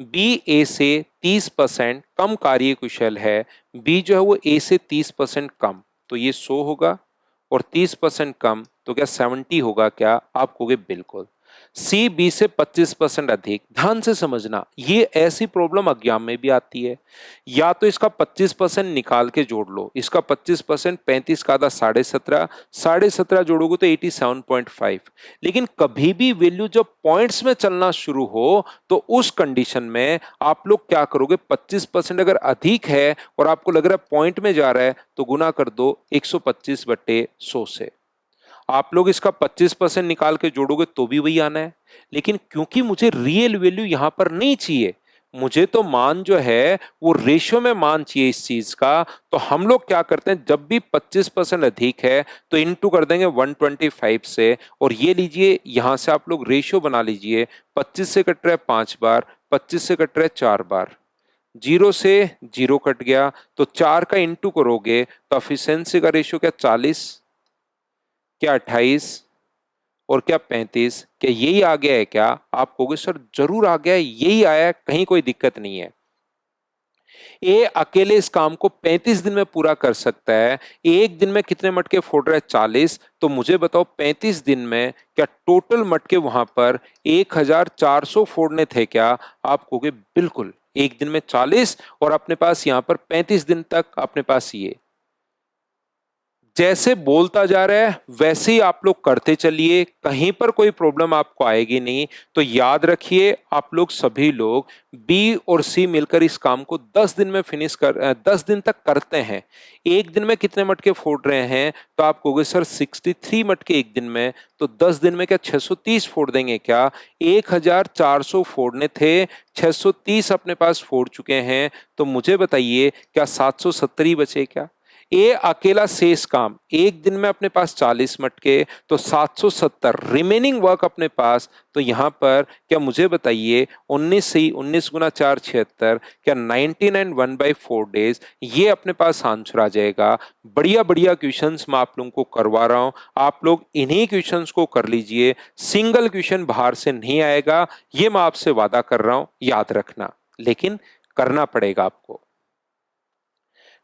बी ए से 30% कम कार्यकुशल है। बी जो है वो ए से 30% कम, तो ये 100 होगा, और 30% कम तो क्या 70 होगा क्या? आप कहोगे बिल्कुल। सी बी से 25% अधिक। ध्यान से समझना, ये ऐसी प्रॉब्लम एग्जाम में भी आती है। या तो इसका 25% निकाल के जोड़ लो, इसका 25%, 35 का आधा 17.5, 17.5 जोड़ोगे तो 87.5। लेकिन कभी भी वैल्यू जब पॉइंट्स में चलना शुरू हो तो उस कंडीशन में आप लोग क्या करोगे? 25% अगर अधिक है और आपको लग रहा है पॉइंट में जा रहा है तो गुना कर दो 125/100 से। आप लोग इसका 25% निकाल के जोड़ोगे तो भी वही आना है। लेकिन क्योंकि मुझे रियल वैल्यू यहां पर नहीं चाहिए, मुझे तो मान जो है वो रेशियो में मान चाहिए इस चीज का, तो हम लोग क्या करते हैं, जब भी 25% अधिक है तो इनटू कर देंगे 125 से। और ये लीजिए यहां से आप लोग रेशियो बना लीजिए। 25 से कट रहा है 5 बार, 25 से कट रहा है 4 बार, जीरो से जीरो कट गया, तो 4 का इंटू करोगे तो एफिशिएंसी का रेशियो क्या 40, क्या 28, और क्या 35? क्या यही आ गया है क्या? आप कहोगे सर जरूर आ गया है, यही आया है, कहीं कोई दिक्कत नहीं है। ये अकेले इस काम को 35 दिन में पूरा कर सकता है। एक दिन में कितने मटके फोड़ रहा है? 40। तो मुझे बताओ 35 दिन में क्या टोटल मटके वहां पर 1400 फोड़ने थे क्या? आप कहोगे बिल्कुल, एक दिन में 40 और अपने पास यहां पर 35 दिन तक अपने पास ये। जैसे बोलता जा रहा है वैसे ही आप लोग करते चलिए, कहीं पर कोई प्रॉब्लम आपको आएगी नहीं। तो याद रखिए आप लोग सभी लोग बी और सी मिलकर इस काम को 10 दिन में 10 दिन तक करते हैं। एक दिन में कितने मटके फोड़ रहे हैं? तो आप कहोगे सर 63 मटके एक दिन में, तो 10 दिन में क्या 630 फोड़ देंगे क्या? 1400 फोड़ने थे, 630 अपने पास फोड़ चुके हैं। तो मुझे बताइए क्या 770 ही बचे क्या? ये अकेला शेष काम एक दिन में अपने पास 40 मटके, तो 770 रिमेनिंग वर्क अपने पास। तो यहां पर क्या मुझे बताइए 19 से ही 19 गुना 4 76, क्या 99 1/4 डेज, ये अपने पास आंसर आ जाएगा। बढ़िया बढ़िया क्वेश्चंस मैं आप लोगों को करवा रहा हूं, आप लोग इन्हीं क्वेश्चंस को कर लीजिए। सिंगल क्वेश्चन बाहर से नहीं आएगा, ये मैं आपसे वादा कर रहा हूं, याद रखना। लेकिन करना पड़ेगा आपको।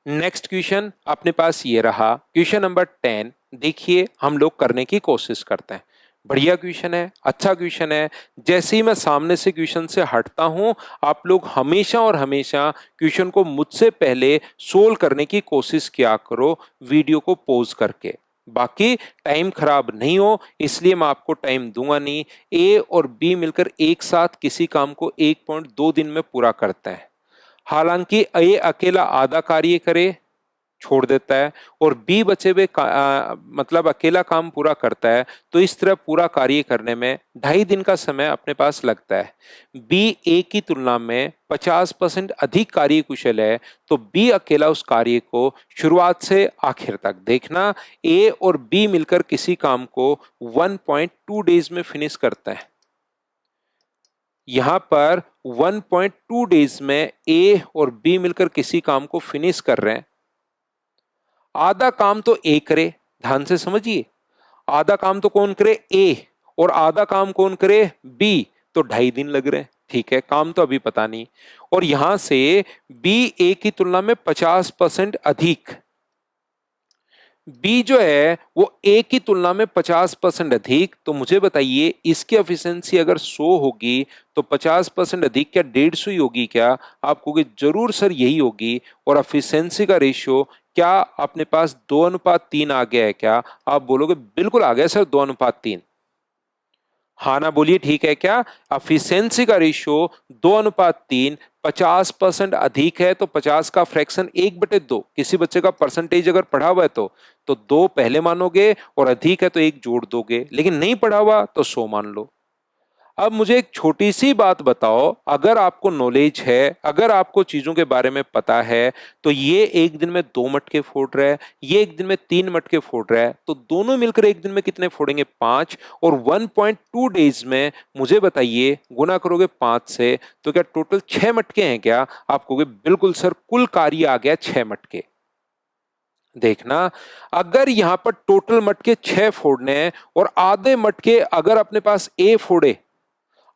नेक्स्ट क्वेश्चन अपने पास ये रहा, क्वेश्चन नंबर 10। देखिए हम लोग करने की कोशिश करते हैं। बढ़िया क्वेश्चन है, अच्छा क्वेश्चन है। जैसे ही मैं सामने से क्वेश्चन से हटता हूं आप लोग हमेशा और हमेशा क्वेश्चन को मुझसे पहले सोल्व करने की कोशिश किया करो, वीडियो को पॉज करके। बाकी टाइम खराब नहीं हो इसलिए मैं आपको टाइम दूंगा नहीं। ए और बी मिलकर एक साथ किसी काम को 1.2 दिन में पूरा करते हैं। हालांकि ए अकेला आधा कार्य करे छोड़ देता है और बी बचे हुए मतलब अकेला काम पूरा करता है, तो इस तरह पूरा कार्य करने में 2.5 दिन का समय अपने पास लगता है। बी ए की तुलना में 50% अधिक कार्य कुशल है, तो बी अकेला उस कार्य को शुरुआत से आखिर तक देखना। ए और बी मिलकर किसी काम को 1.2 डेज में फिनिश करता है। यहां पर 1.2 डेज में ए और बी मिलकर किसी काम को फिनिश कर रहे हैं। आधा काम तो ए करे, ध्यान से समझिए। आधा काम तो कौन करे, ए, और आधा काम कौन करे, बी, तो 2.5 दिन लग रहे हैं। ठीक है, काम तो अभी पता नहीं। और यहां से बी ए की तुलना में 50% अधिक, बी जो है वो ए की तुलना में 50% अधिक, तो मुझे बताइए इसकी एफिशिएंसी अगर 100 होगी तो 50% अधिक क्या 150 ही होगी क्या? आप कहोगे जरूर सर यही होगी। और एफिशिएंसी का रेशियो क्या अपने पास 2:3 आ गया है क्या? आप बोलोगे बिल्कुल आ गया सर 2:3। हाँ ना बोलिए, ठीक है क्या? एफिशिएंसी का रेशियो 2:3, 50% अधिक है तो 50 का फ्रैक्शन 1/2। किसी बच्चे का परसेंटेज अगर पढ़ा हुआ है तो 2 पहले मानोगे और अधिक है तो 1 जोड़ दोगे, लेकिन नहीं पढ़ा हुआ तो 100 मान लो। अब मुझे एक छोटी सी बात बताओ, अगर आपको नॉलेज है, अगर आपको चीजों के बारे में पता है, तो ये एक दिन में 2 मटके फोड़ रहा है, ये एक दिन में 3 मटके फोड़ रहा है, तो दोनों मिलकर एक दिन में कितने फोड़ेंगे, 5। और 1.2 डेज में मुझे बताइए गुना करोगे 5 से तो क्या टोटल 6 मटके हैं क्या? आप कहोगे बिल्कुल सर, कुल कार्य आ गया 6 मटके। देखना, अगर यहां पर टोटल मटके 6 फोड़ने हैं और आधे मटके अगर अपने पास ए फोड़े,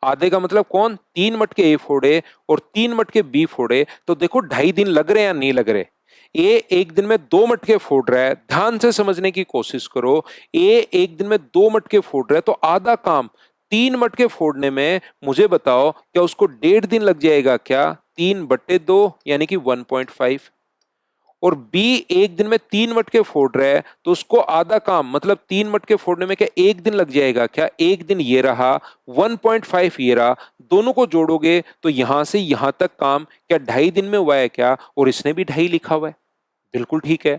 आधे का मतलब कौन, 3 मटके ए फोड़े और 3 मटके बी फोड़े, तो देखो 2.5 दिन लग रहे हैं या नहीं लग रहे? ए एक दिन में 2 मटके फोड़ रहा है, ध्यान से समझने की कोशिश करो। ए एक दिन में 2 मटके फोड़ रहा है तो आधा काम 3 मटके फोड़ने में मुझे बताओ क्या उसको 1.5 दिन लग जाएगा क्या? 3/2 यानी कि 1.5। और बी एक दिन में 3 मटके फोड़ रहा है तो उसको आधा काम मतलब 3 मटके फोड़ने में क्या एक दिन लग जाएगा क्या? एक दिन ये रहा, 1.5 ये रहा, दोनों को जोड़ोगे तो यहां से यहां तक काम क्या 2.5 दिन में हुआ है क्या? और इसने भी 2.5 लिखा हुआ है, बिल्कुल ठीक है।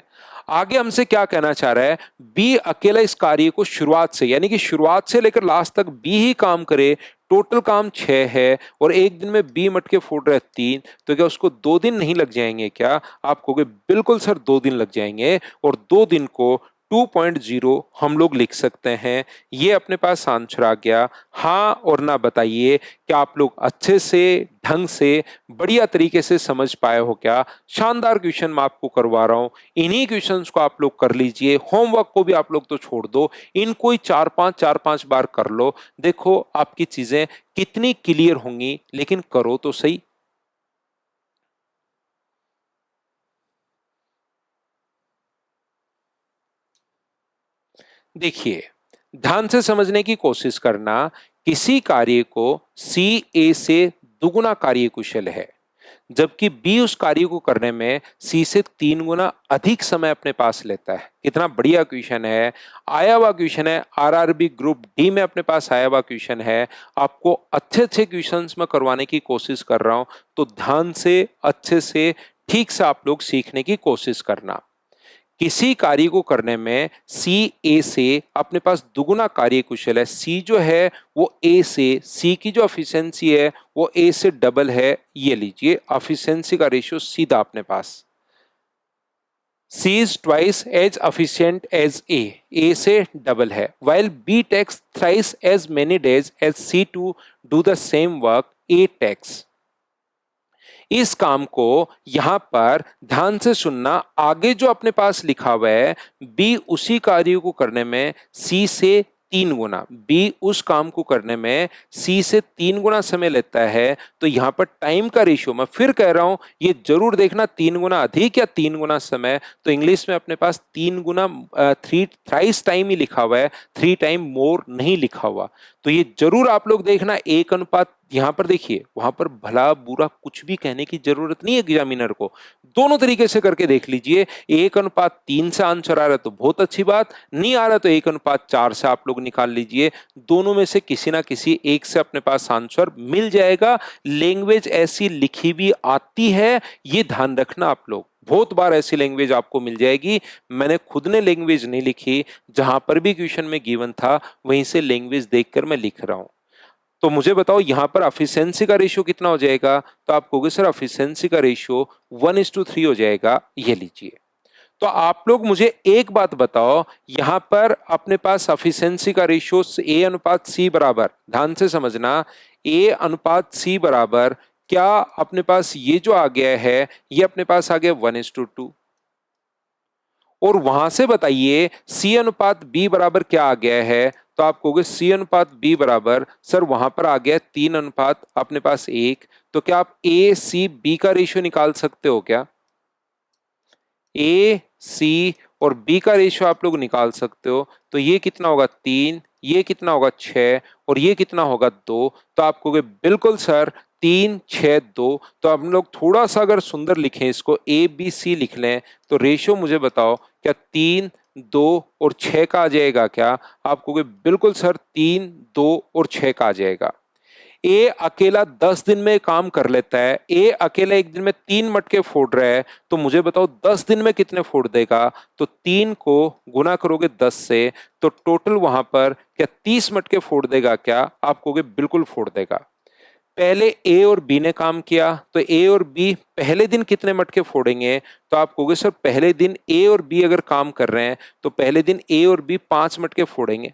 आगे हमसे क्या कहना चाह रहा है, बी अकेला इस कार्य को शुरुआत से, यानी कि शुरुआत से लेकर लास्ट तक बी ही काम करे, टोटल काम 6 है और एक दिन में बी मटके फोड़ रहा है 3, तो क्या उसको 2 दिन नहीं लग जाएंगे क्या? आप कहोगे बिल्कुल सर 2 दिन लग जाएंगे। और 2 दिन को 2.0 हम लोग लिख सकते हैं। ये अपने पास आंसर आ गया। हाँ और ना बताइए क्या आप लोग अच्छे से, ढंग से, बढ़िया तरीके से समझ पाए हो क्या? शानदार क्वेश्चन मैं आपको करवा रहा हूं, इन्हीं क्वेश्चंस को आप लोग कर लीजिए। होमवर्क को भी आप लोग तो छोड़ दो, इनको ही 4-5 बार कर लो। देखो आपकी चीजें कितनी क्लियर होंगी, लेकिन करो तो सही। देखिए, ध्यान से समझने की कोशिश करना। किसी कार्य को सी ए से दुगुना कार्य कुशल है, जबकि बी उस कार्य को करने में सी से 3 गुना अधिक समय अपने पास लेता है। कितना बढ़िया क्वेश्चन है, आया हुआ क्वेश्चन है, आरआरबी ग्रुप डी में अपने पास आया हुआ क्वेश्चन है। आपको अच्छे अच्छे क्वेश्चंस में करवाने की कोशिश कर रहा हूं, तो ध्यान से, अच्छे से, ठीक से आप लोग सीखने की कोशिश करना। किसी कार्य को करने में सी ए से अपने पास दुगुना कार्य कुशल है। सी जो है वो ए से, सी की जो एफिशिएंसी है वो ए से डबल है। ये लीजिए एफिशिएंसी का रेशियो सीधा अपने पास, C is twice as efficient as A, A से डबल है। While B takes thrice as many days as C to do the same work, A takes। इस काम को यहां पर ध्यान से सुनना, आगे जो अपने पास लिखा हुआ है बी उसी कार्य को करने में सी से 3 गुना, बी उस काम को करने में सी से 3 गुना समय लेता है, तो यहां पर टाइम का रेशियो, मैं फिर कह रहा हूं ये जरूर देखना 3 गुना अधिक या 3 गुना समय, तो इंग्लिश में अपने पास 3 गुना, थ्राइस टाइम ही लिखा हुआ है, 3 टाइम मोर नहीं लिखा हुआ। तो ये जरूर आप लोग देखना 1:, यहां पर देखिए, वहां पर भला बुरा कुछ भी कहने की जरूरत नहीं है एग्जामिनर को, दोनों तरीके से करके देख लीजिए। 1:3 से आंसर आ रहा है तो बहुत अच्छी बात, नहीं आ रहा तो 1:4 से आप लोग निकाल लीजिए। दोनों में से किसी ना किसी एक से अपने पास आंसर मिल जाएगा। लैंग्वेज ऐसी लिखी भी आती है, ये ध्यान रखना आप लोग, बहुत बार ऐसी लैंग्वेज आपको मिल जाएगी। मैंने खुद ने लैंग्वेज नहीं लिखी, जहां पर भी क्वेश्चन में गिवन था वहीं से लैंग्वेज देखकर मैं लिख रहा हूं। तो मुझे बताओ यहां पर एफिशिएंसी का रेशियो कितना हो जाएगा? तो आप कहोगे सर एफिशिएंसी का रेशियो 1:3 हो जाएगा। ये लीजिए। तो आप लोग मुझे एक बात बताओ, यहां पर अपने पास एफिशिएंसी का रेशियो A/C बराबर, ध्यान से समझना, A/C बराबर क्या अपने पास ये जो आ गया है, ये अपने पास आ गया 1:2। और वहां से बताइए सी अनुपात बी बराबर क्या आ गया है, तो आप कहोगे सी अनुपात बी बराबर, सर वहां पर आ गया 3 अनुपात अपने पास 1, तो क्या आप ए सी बी का रेशियो निकाल सकते हो क्या? ए सी और बी का रेशियो आप लोग निकाल सकते हो, तो ये कितना होगा 3, ये कितना होगा 6 और ये कितना होगा 2, तो आप कहोगे बिल्कुल सर 3 6 2। तो हम लोग थोड़ा सा अगर सुंदर लिखें इसको, ए बी सी लिख लें, तो रेशियो मुझे बताओ क्या 3 2 और 6 का आ जाएगा क्या? आप कहोगे बिल्कुल सर 3 2 और 6 का आ जाएगा। ए अकेला 10 दिन में काम कर लेता है, ए अकेला एक दिन में 3 मटके फोड़ रहा है, तो मुझे बताओ 10 दिन में कितने फोड़ देगा? तो 3 को गुना करोगे 10 से, तो टोटल वहां पर क्या 30 मटके फोड़ देगा क्या? आप कहोगे बिल्कुल फोड़ देगा। पहले ए और बी ने काम किया, तो ए और बी पहले दिन कितने मटके फोड़ेंगे? तो आप कहोगे सर पहले दिन ए और बी अगर काम कर रहे हैं तो पहले दिन ए और बी 5 मटके फोड़ेंगे।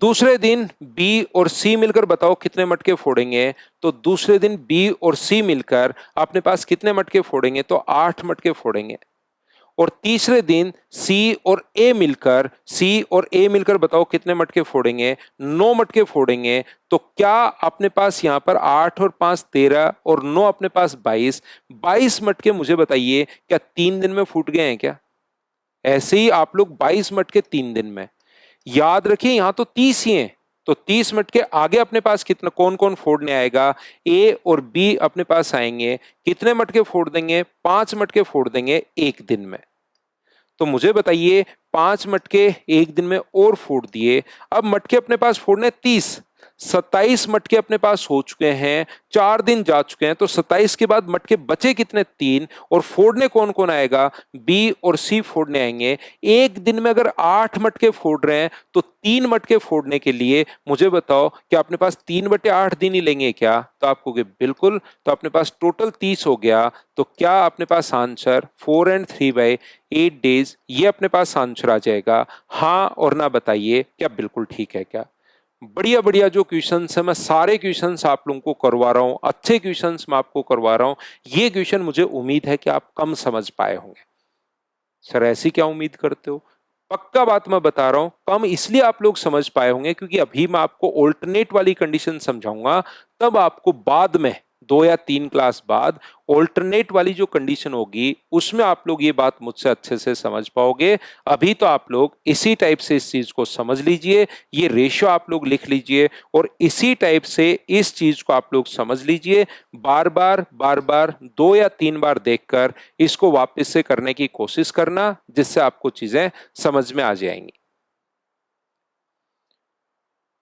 दूसरे दिन बी और सी मिलकर बताओ कितने मटके फोड़ेंगे? तो दूसरे दिन बी और सी मिलकर अपने पास कितने मटके फोड़ेंगे? तो 8 मटके फोड़ेंगे। और तीसरे दिन सी और ए मिलकर बताओ कितने मटके फोड़ेंगे? 9 मटके फोड़ेंगे। तो क्या अपने पास यहां पर 8 और 5 13 और 9 अपने पास 22 मटके मुझे बताइए क्या 3 दिन में फूट गए हैं क्या? ऐसे ही आप लोग 22 मटके 3 दिन में, याद रखिए यहां तो 30 ही हैं, तो 30 मटके आगे अपने पास कितना कौन कौन फोड़ने आएगा? ए और बी अपने पास आएंगे, कितने मटके फोड़ देंगे? 5 मटके फोड़ देंगे एक दिन में। तो मुझे बताइए 5 मटके एक दिन में और फोड़ दिए, अब मटके अपने पास फोड़ने 30, 27 मटके अपने पास हो चुके हैं, 4 दिन जा चुके हैं, तो 27 के बाद मटके बचे कितने? 3। और फोड़ने कौन कौन आएगा? बी और सी फोड़ने आएंगे। एक दिन में अगर 8 मटके फोड़ रहे हैं तो 3 मटके फोड़ने के लिए मुझे बताओ कि अपने पास 3/8 दिन ही लेंगे क्या? तो आप कहोगे बिल्कुल, तो अपने पास टोटल 30 हो गया। तो क्या अपने पास आंसर 4 and 3/8 डेज, ये अपने पास आंसर आ जाएगा? हाँ और ना बताइए क्या बिल्कुल ठीक है क्या? बढ़िया बढ़िया जो क्वेश्चंस है मैं सारे क्वेश्चंस आप लोगों को करवा रहा हूं, अच्छे क्वेश्चंस मैं आपको करवा रहा हूं। ये क्वेश्चन मुझे उम्मीद है कि आप कम समझ पाए होंगे। सर ऐसी क्या उम्मीद करते हो? पक्का बात मैं बता रहा हूं, कम इसलिए आप लोग समझ पाए होंगे क्योंकि अभी मैं आपको ऑल्टरनेट वाली कंडीशन समझाऊंगा, तब आपको बाद में 2 या 3 क्लास बाद ऑल्टरनेट वाली जो कंडीशन होगी उसमें आप लोग ये बात मुझसे अच्छे से समझ पाओगे। अभी तो आप लोग इसी टाइप से इस चीज को समझ लीजिए, ये रेशियो आप लोग लिख लीजिए और इसी टाइप से इस चीज को आप लोग समझ लीजिए। बार बार 2 या 3 बार देखकर इसको वापस से करने की कोशिश करना, जिससे आपको चीजें समझ में आ जाएंगी।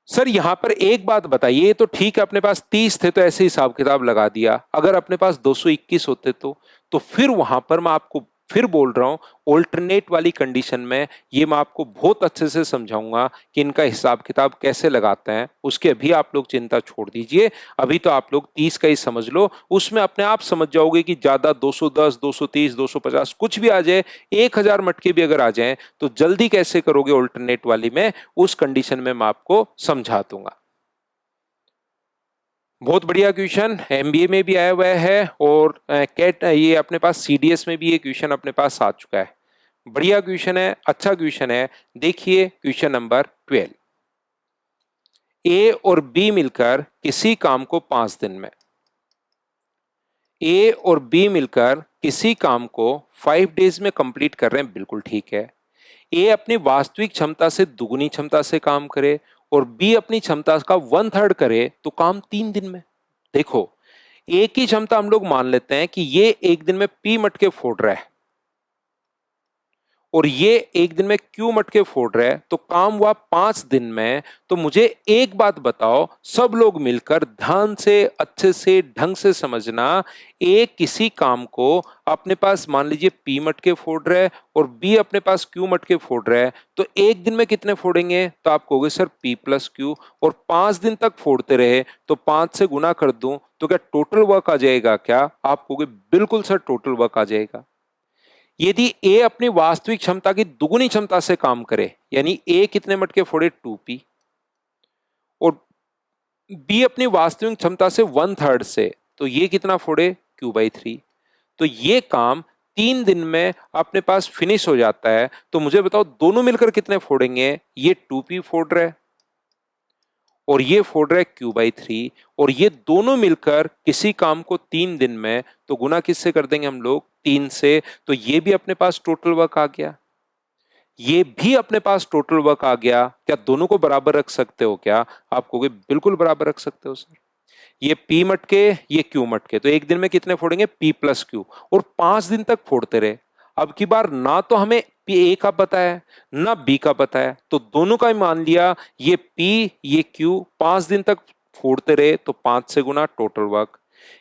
सर यहां पर एक बात बताइए, तो ठीक है अपने पास 30 थे तो ऐसे हिसाब किताब लगा दिया, अगर अपने पास 221 होते तो फिर वहां पर मैं आपको फिर बोल रहा हूं ऑल्टरनेट वाली कंडीशन में ये मैं आपको बहुत अच्छे से समझाऊंगा कि इनका हिसाब किताब कैसे लगाते हैं। उसके अभी आप लोग चिंता छोड़ दीजिए, अभी तो आप लोग 30 का ही समझ लो, उसमें अपने आप समझ जाओगे कि ज्यादा 210 230 250 कुछ भी आ जाए, 1000 मटके भी अगर आ जाए तो जल्दी कैसे करोगे ऑल्टरनेट वाली में, उस कंडीशन में मैं आपको समझा दूंगा। बहुत बढ़िया क्वेश्चन एमबीए में भी आया हुआ है और कैट ये अपने पास सीडीएस में भी ये क्वेश्चन अपने पास आ चुका है। बढ़िया क्वेश्चन है, अच्छा क्वेश्चन है। देखिए क्वेश्चन नंबर 12, ए और बी मिलकर किसी काम को 5 दिन में, ए और बी मिलकर किसी काम को 5 डेज में कंप्लीट कर रहे हैं, बिल्कुल ठीक है। ए अपनी वास्तविक क्षमता से दुगुनी क्षमता से काम करे और बी अपनी क्षमता का 1/3 करे तो काम 3 दिन में। देखो ए की क्षमता हम लोग मान लेते हैं कि ये एक दिन में पी मटके फोड़ रहा है और ये एक दिन में क्यू मटके फोड़ रहा है, तो काम हुआ 5 दिन में। तो मुझे एक बात बताओ, सब लोग मिलकर ध्यान से अच्छे से ढंग से समझना, ए किसी काम को अपने पास मान लीजिए पी मटके फोड़ रहा है और बी अपने पास क्यू मटके फोड़ रहा है, तो एक दिन में कितने फोड़ेंगे? तो आप कहोगे सर पी प्लस क्यू, और 5 दिन तक फोड़ते रहे तो 5 से गुना कर दूं तो क्या टोटल वर्क आ जाएगा क्या? आप कहोगे बिल्कुल सर टोटल वर्क आ जाएगा। यदि ए अपनी वास्तविक क्षमता की दुगुनी क्षमता से काम करे, यानी ए कितने मटके फोड़े? 2p, और बी अपनी वास्तविक क्षमता से 1/3 से, तो ये कितना फोड़े? q/3। तो ये काम 3 दिन में अपने पास फिनिश हो जाता है, तो मुझे बताओ दोनों मिलकर कितने फोड़ेंगे? ये 2p फोड़ रहा है और ये फोड़ रहा है q/3, और ये दोनों मिलकर किसी काम को 3 दिन में तो गुना किससे कर देंगे हम लोग? 3 से। तो ये भी अपने पास टोटल वर्क आ गया, ये भी अपने पास टोटल वर्क आ गया। क्या दोनों को बराबर रख सकते हो? क्या आप कहोगे बिल्कुल बराबर रख सकते हो सर। ये P मटके, ये Q मटके, तो एक दिन में कितने फोड़ेंगे? P प्लस Q, और 5 दिन तक फोड़ते रहे। अब की बार ना तो हमें A का पता है ना B का पता है, तो दोनों का ही मान लिया। ये P ये Q 5 दिन तक फोड़ते रहे, तो 5 से गुना टोटल वर्क।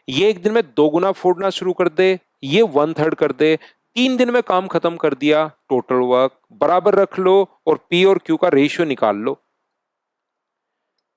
ये एक दिन में 2 गुना फोड़ना शुरू कर दे, ये 1/3 कर दे, 3 दिन में काम खत्म कर दिया, टोटल वर्क बराबर रख लो और P और Q का रेशियो निकाल लो।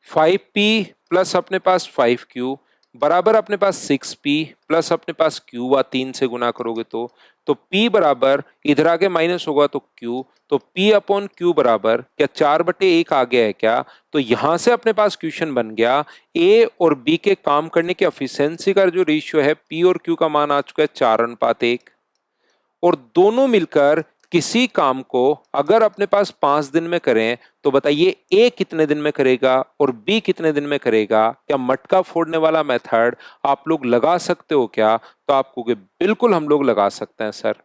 5p प्लस अपने पास 5q बराबर अपने पास 6p प्लस अपने पास q व 3 से गुना करोगे तो p बराबर इधर आगे माइनस होगा तो q, तो p अपॉन q बराबर क्या 4/1 आ गया है क्या? तो यहां से अपने पास क्वेश्चन बन गया a और b के काम करने की एफिशिएंसी का जो रेशियो है p और q का मान आ चुका है 4:1, और दोनों मिलकर किसी काम को अगर अपने पास 5 दिन में करें तो बताइए ए कितने दिन में करेगा और बी कितने दिन में करेगा? क्या मटका फोड़ने वाला मेथड आप लोग लगा सकते हो क्या? तो आप कहोगे बिल्कुल हम लोग लगा सकते हैं सर।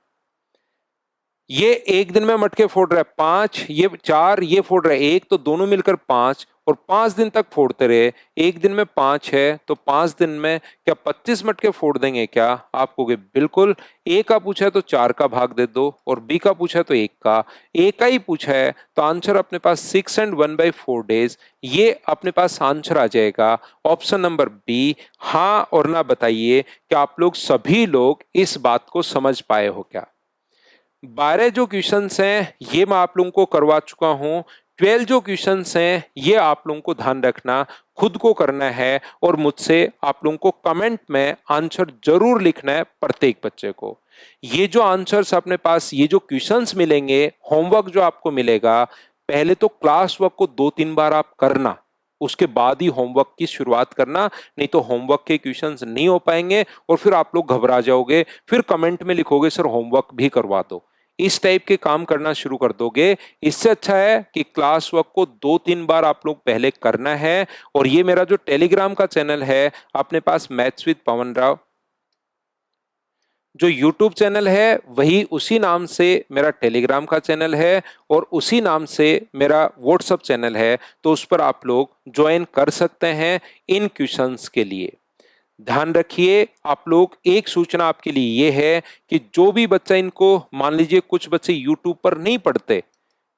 ये एक दिन में मटके फोड़ रहा है 5, ये 4, ये फोड़ रहा है 1, तो दोनों मिलकर 5, और 5 दिन तक फोड़ते रहे। एक दिन में 5 है तो 5 दिन में क्या 25 मटके फोड़ देंगे क्या? आप कहोगे बिल्कुल। ए का पूछा है तो 4 का भाग दे दो, और बी का पूछा है तो 1 का। ए का ही पूछा है तो आंसर अपने पास 6 and 1/4 days, ये अपने पास आंसर आ जाएगा ऑप्शन नंबर बी। हाँ और ना बताइए कि आप लोग सभी लोग इस बात को समझ पाए हो क्या? 12 जो क्वेश्चंस हैं ये मैं आप लोगों को करवा चुका हूं। 12 जो क्वेश्चंस हैं ये आप लोगों को ध्यान रखना, खुद को करना है, और मुझसे आप लोगों को कमेंट में आंसर जरूर लिखना है प्रत्येक बच्चे को। ये जो आंसर्स अपने पास, ये जो क्वेश्चंस मिलेंगे, होमवर्क जो आपको मिलेगा, पहले तो क्लास वर्क को 2-3 बार आप करना, उसके बाद ही होमवर्क की शुरुआत करना, नहीं तो होमवर्क के क्वेश्चंस नहीं हो पाएंगे और फिर आप लोग घबरा जाओगे, फिर कमेंट में लिखोगे सर होमवर्क भी करवा दो। इस टाइप के काम करना शुरू कर दोगे। इससे अच्छा है कि क्लास वर्क को 2-3 बार आप लोग पहले करना है। और ये मेरा जो टेलीग्राम का चैनल है अपने पास, मैथ्स विद पवन राव, जो यूट्यूब चैनल है वही उसी नाम से मेरा टेलीग्राम का चैनल है, और उसी नाम से मेरा व्हाट्सएप चैनल है, तो उस पर आप लोग ज्वाइन कर सकते हैं इन क्वेश्चंस के लिए। ध्यान रखिए आप लोग, एक सूचना आपके लिए ये है कि जो भी बच्चा इनको, मान लीजिए कुछ बच्चे यूट्यूब पर नहीं पढ़ते,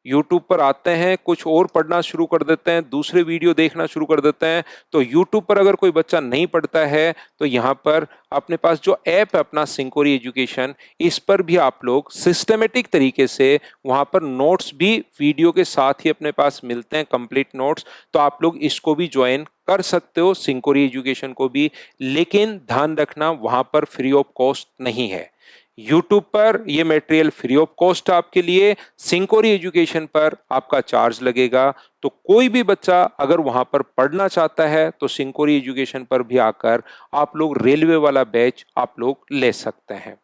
यूट्यूब पर आते हैं कुछ और पढ़ना शुरू कर देते हैं, दूसरे वीडियो देखना शुरू कर देते हैं, तो यूट्यूब पर अगर कोई बच्चा नहीं पढ़ता है तो यहाँ पर अपने पास जो ऐप है अपना सिंकोरी एजुकेशन, इस पर भी आप लोग सिस्टमेटिक तरीके से वहाँ पर नोट्स भी वीडियो के साथ ही अपने पास मिलते हैं, कंप्लीट नोट्स, तो आप लोग इसको भी ज्वाइन कर सकते हो, सिंकोरी एजुकेशन को भी। लेकिन ध्यान रखना वहाँ पर फ्री ऑफ कॉस्ट नहीं है। यूट्यूब पर ये मटेरियल फ्री ऑफ कॉस्ट आपके लिए, सिंकोरी एजुकेशन पर आपका चार्ज लगेगा। तो कोई भी बच्चा अगर वहां पर पढ़ना चाहता है तो सिंकोरी एजुकेशन पर भी आकर आप लोग रेलवे वाला बैच आप लोग ले सकते हैं।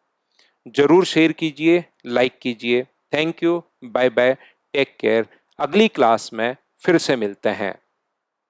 जरूर शेयर कीजिए, लाइक कीजिए। Thank you, bye bye, take care. अगली क्लास में फिर से मिलते हैं।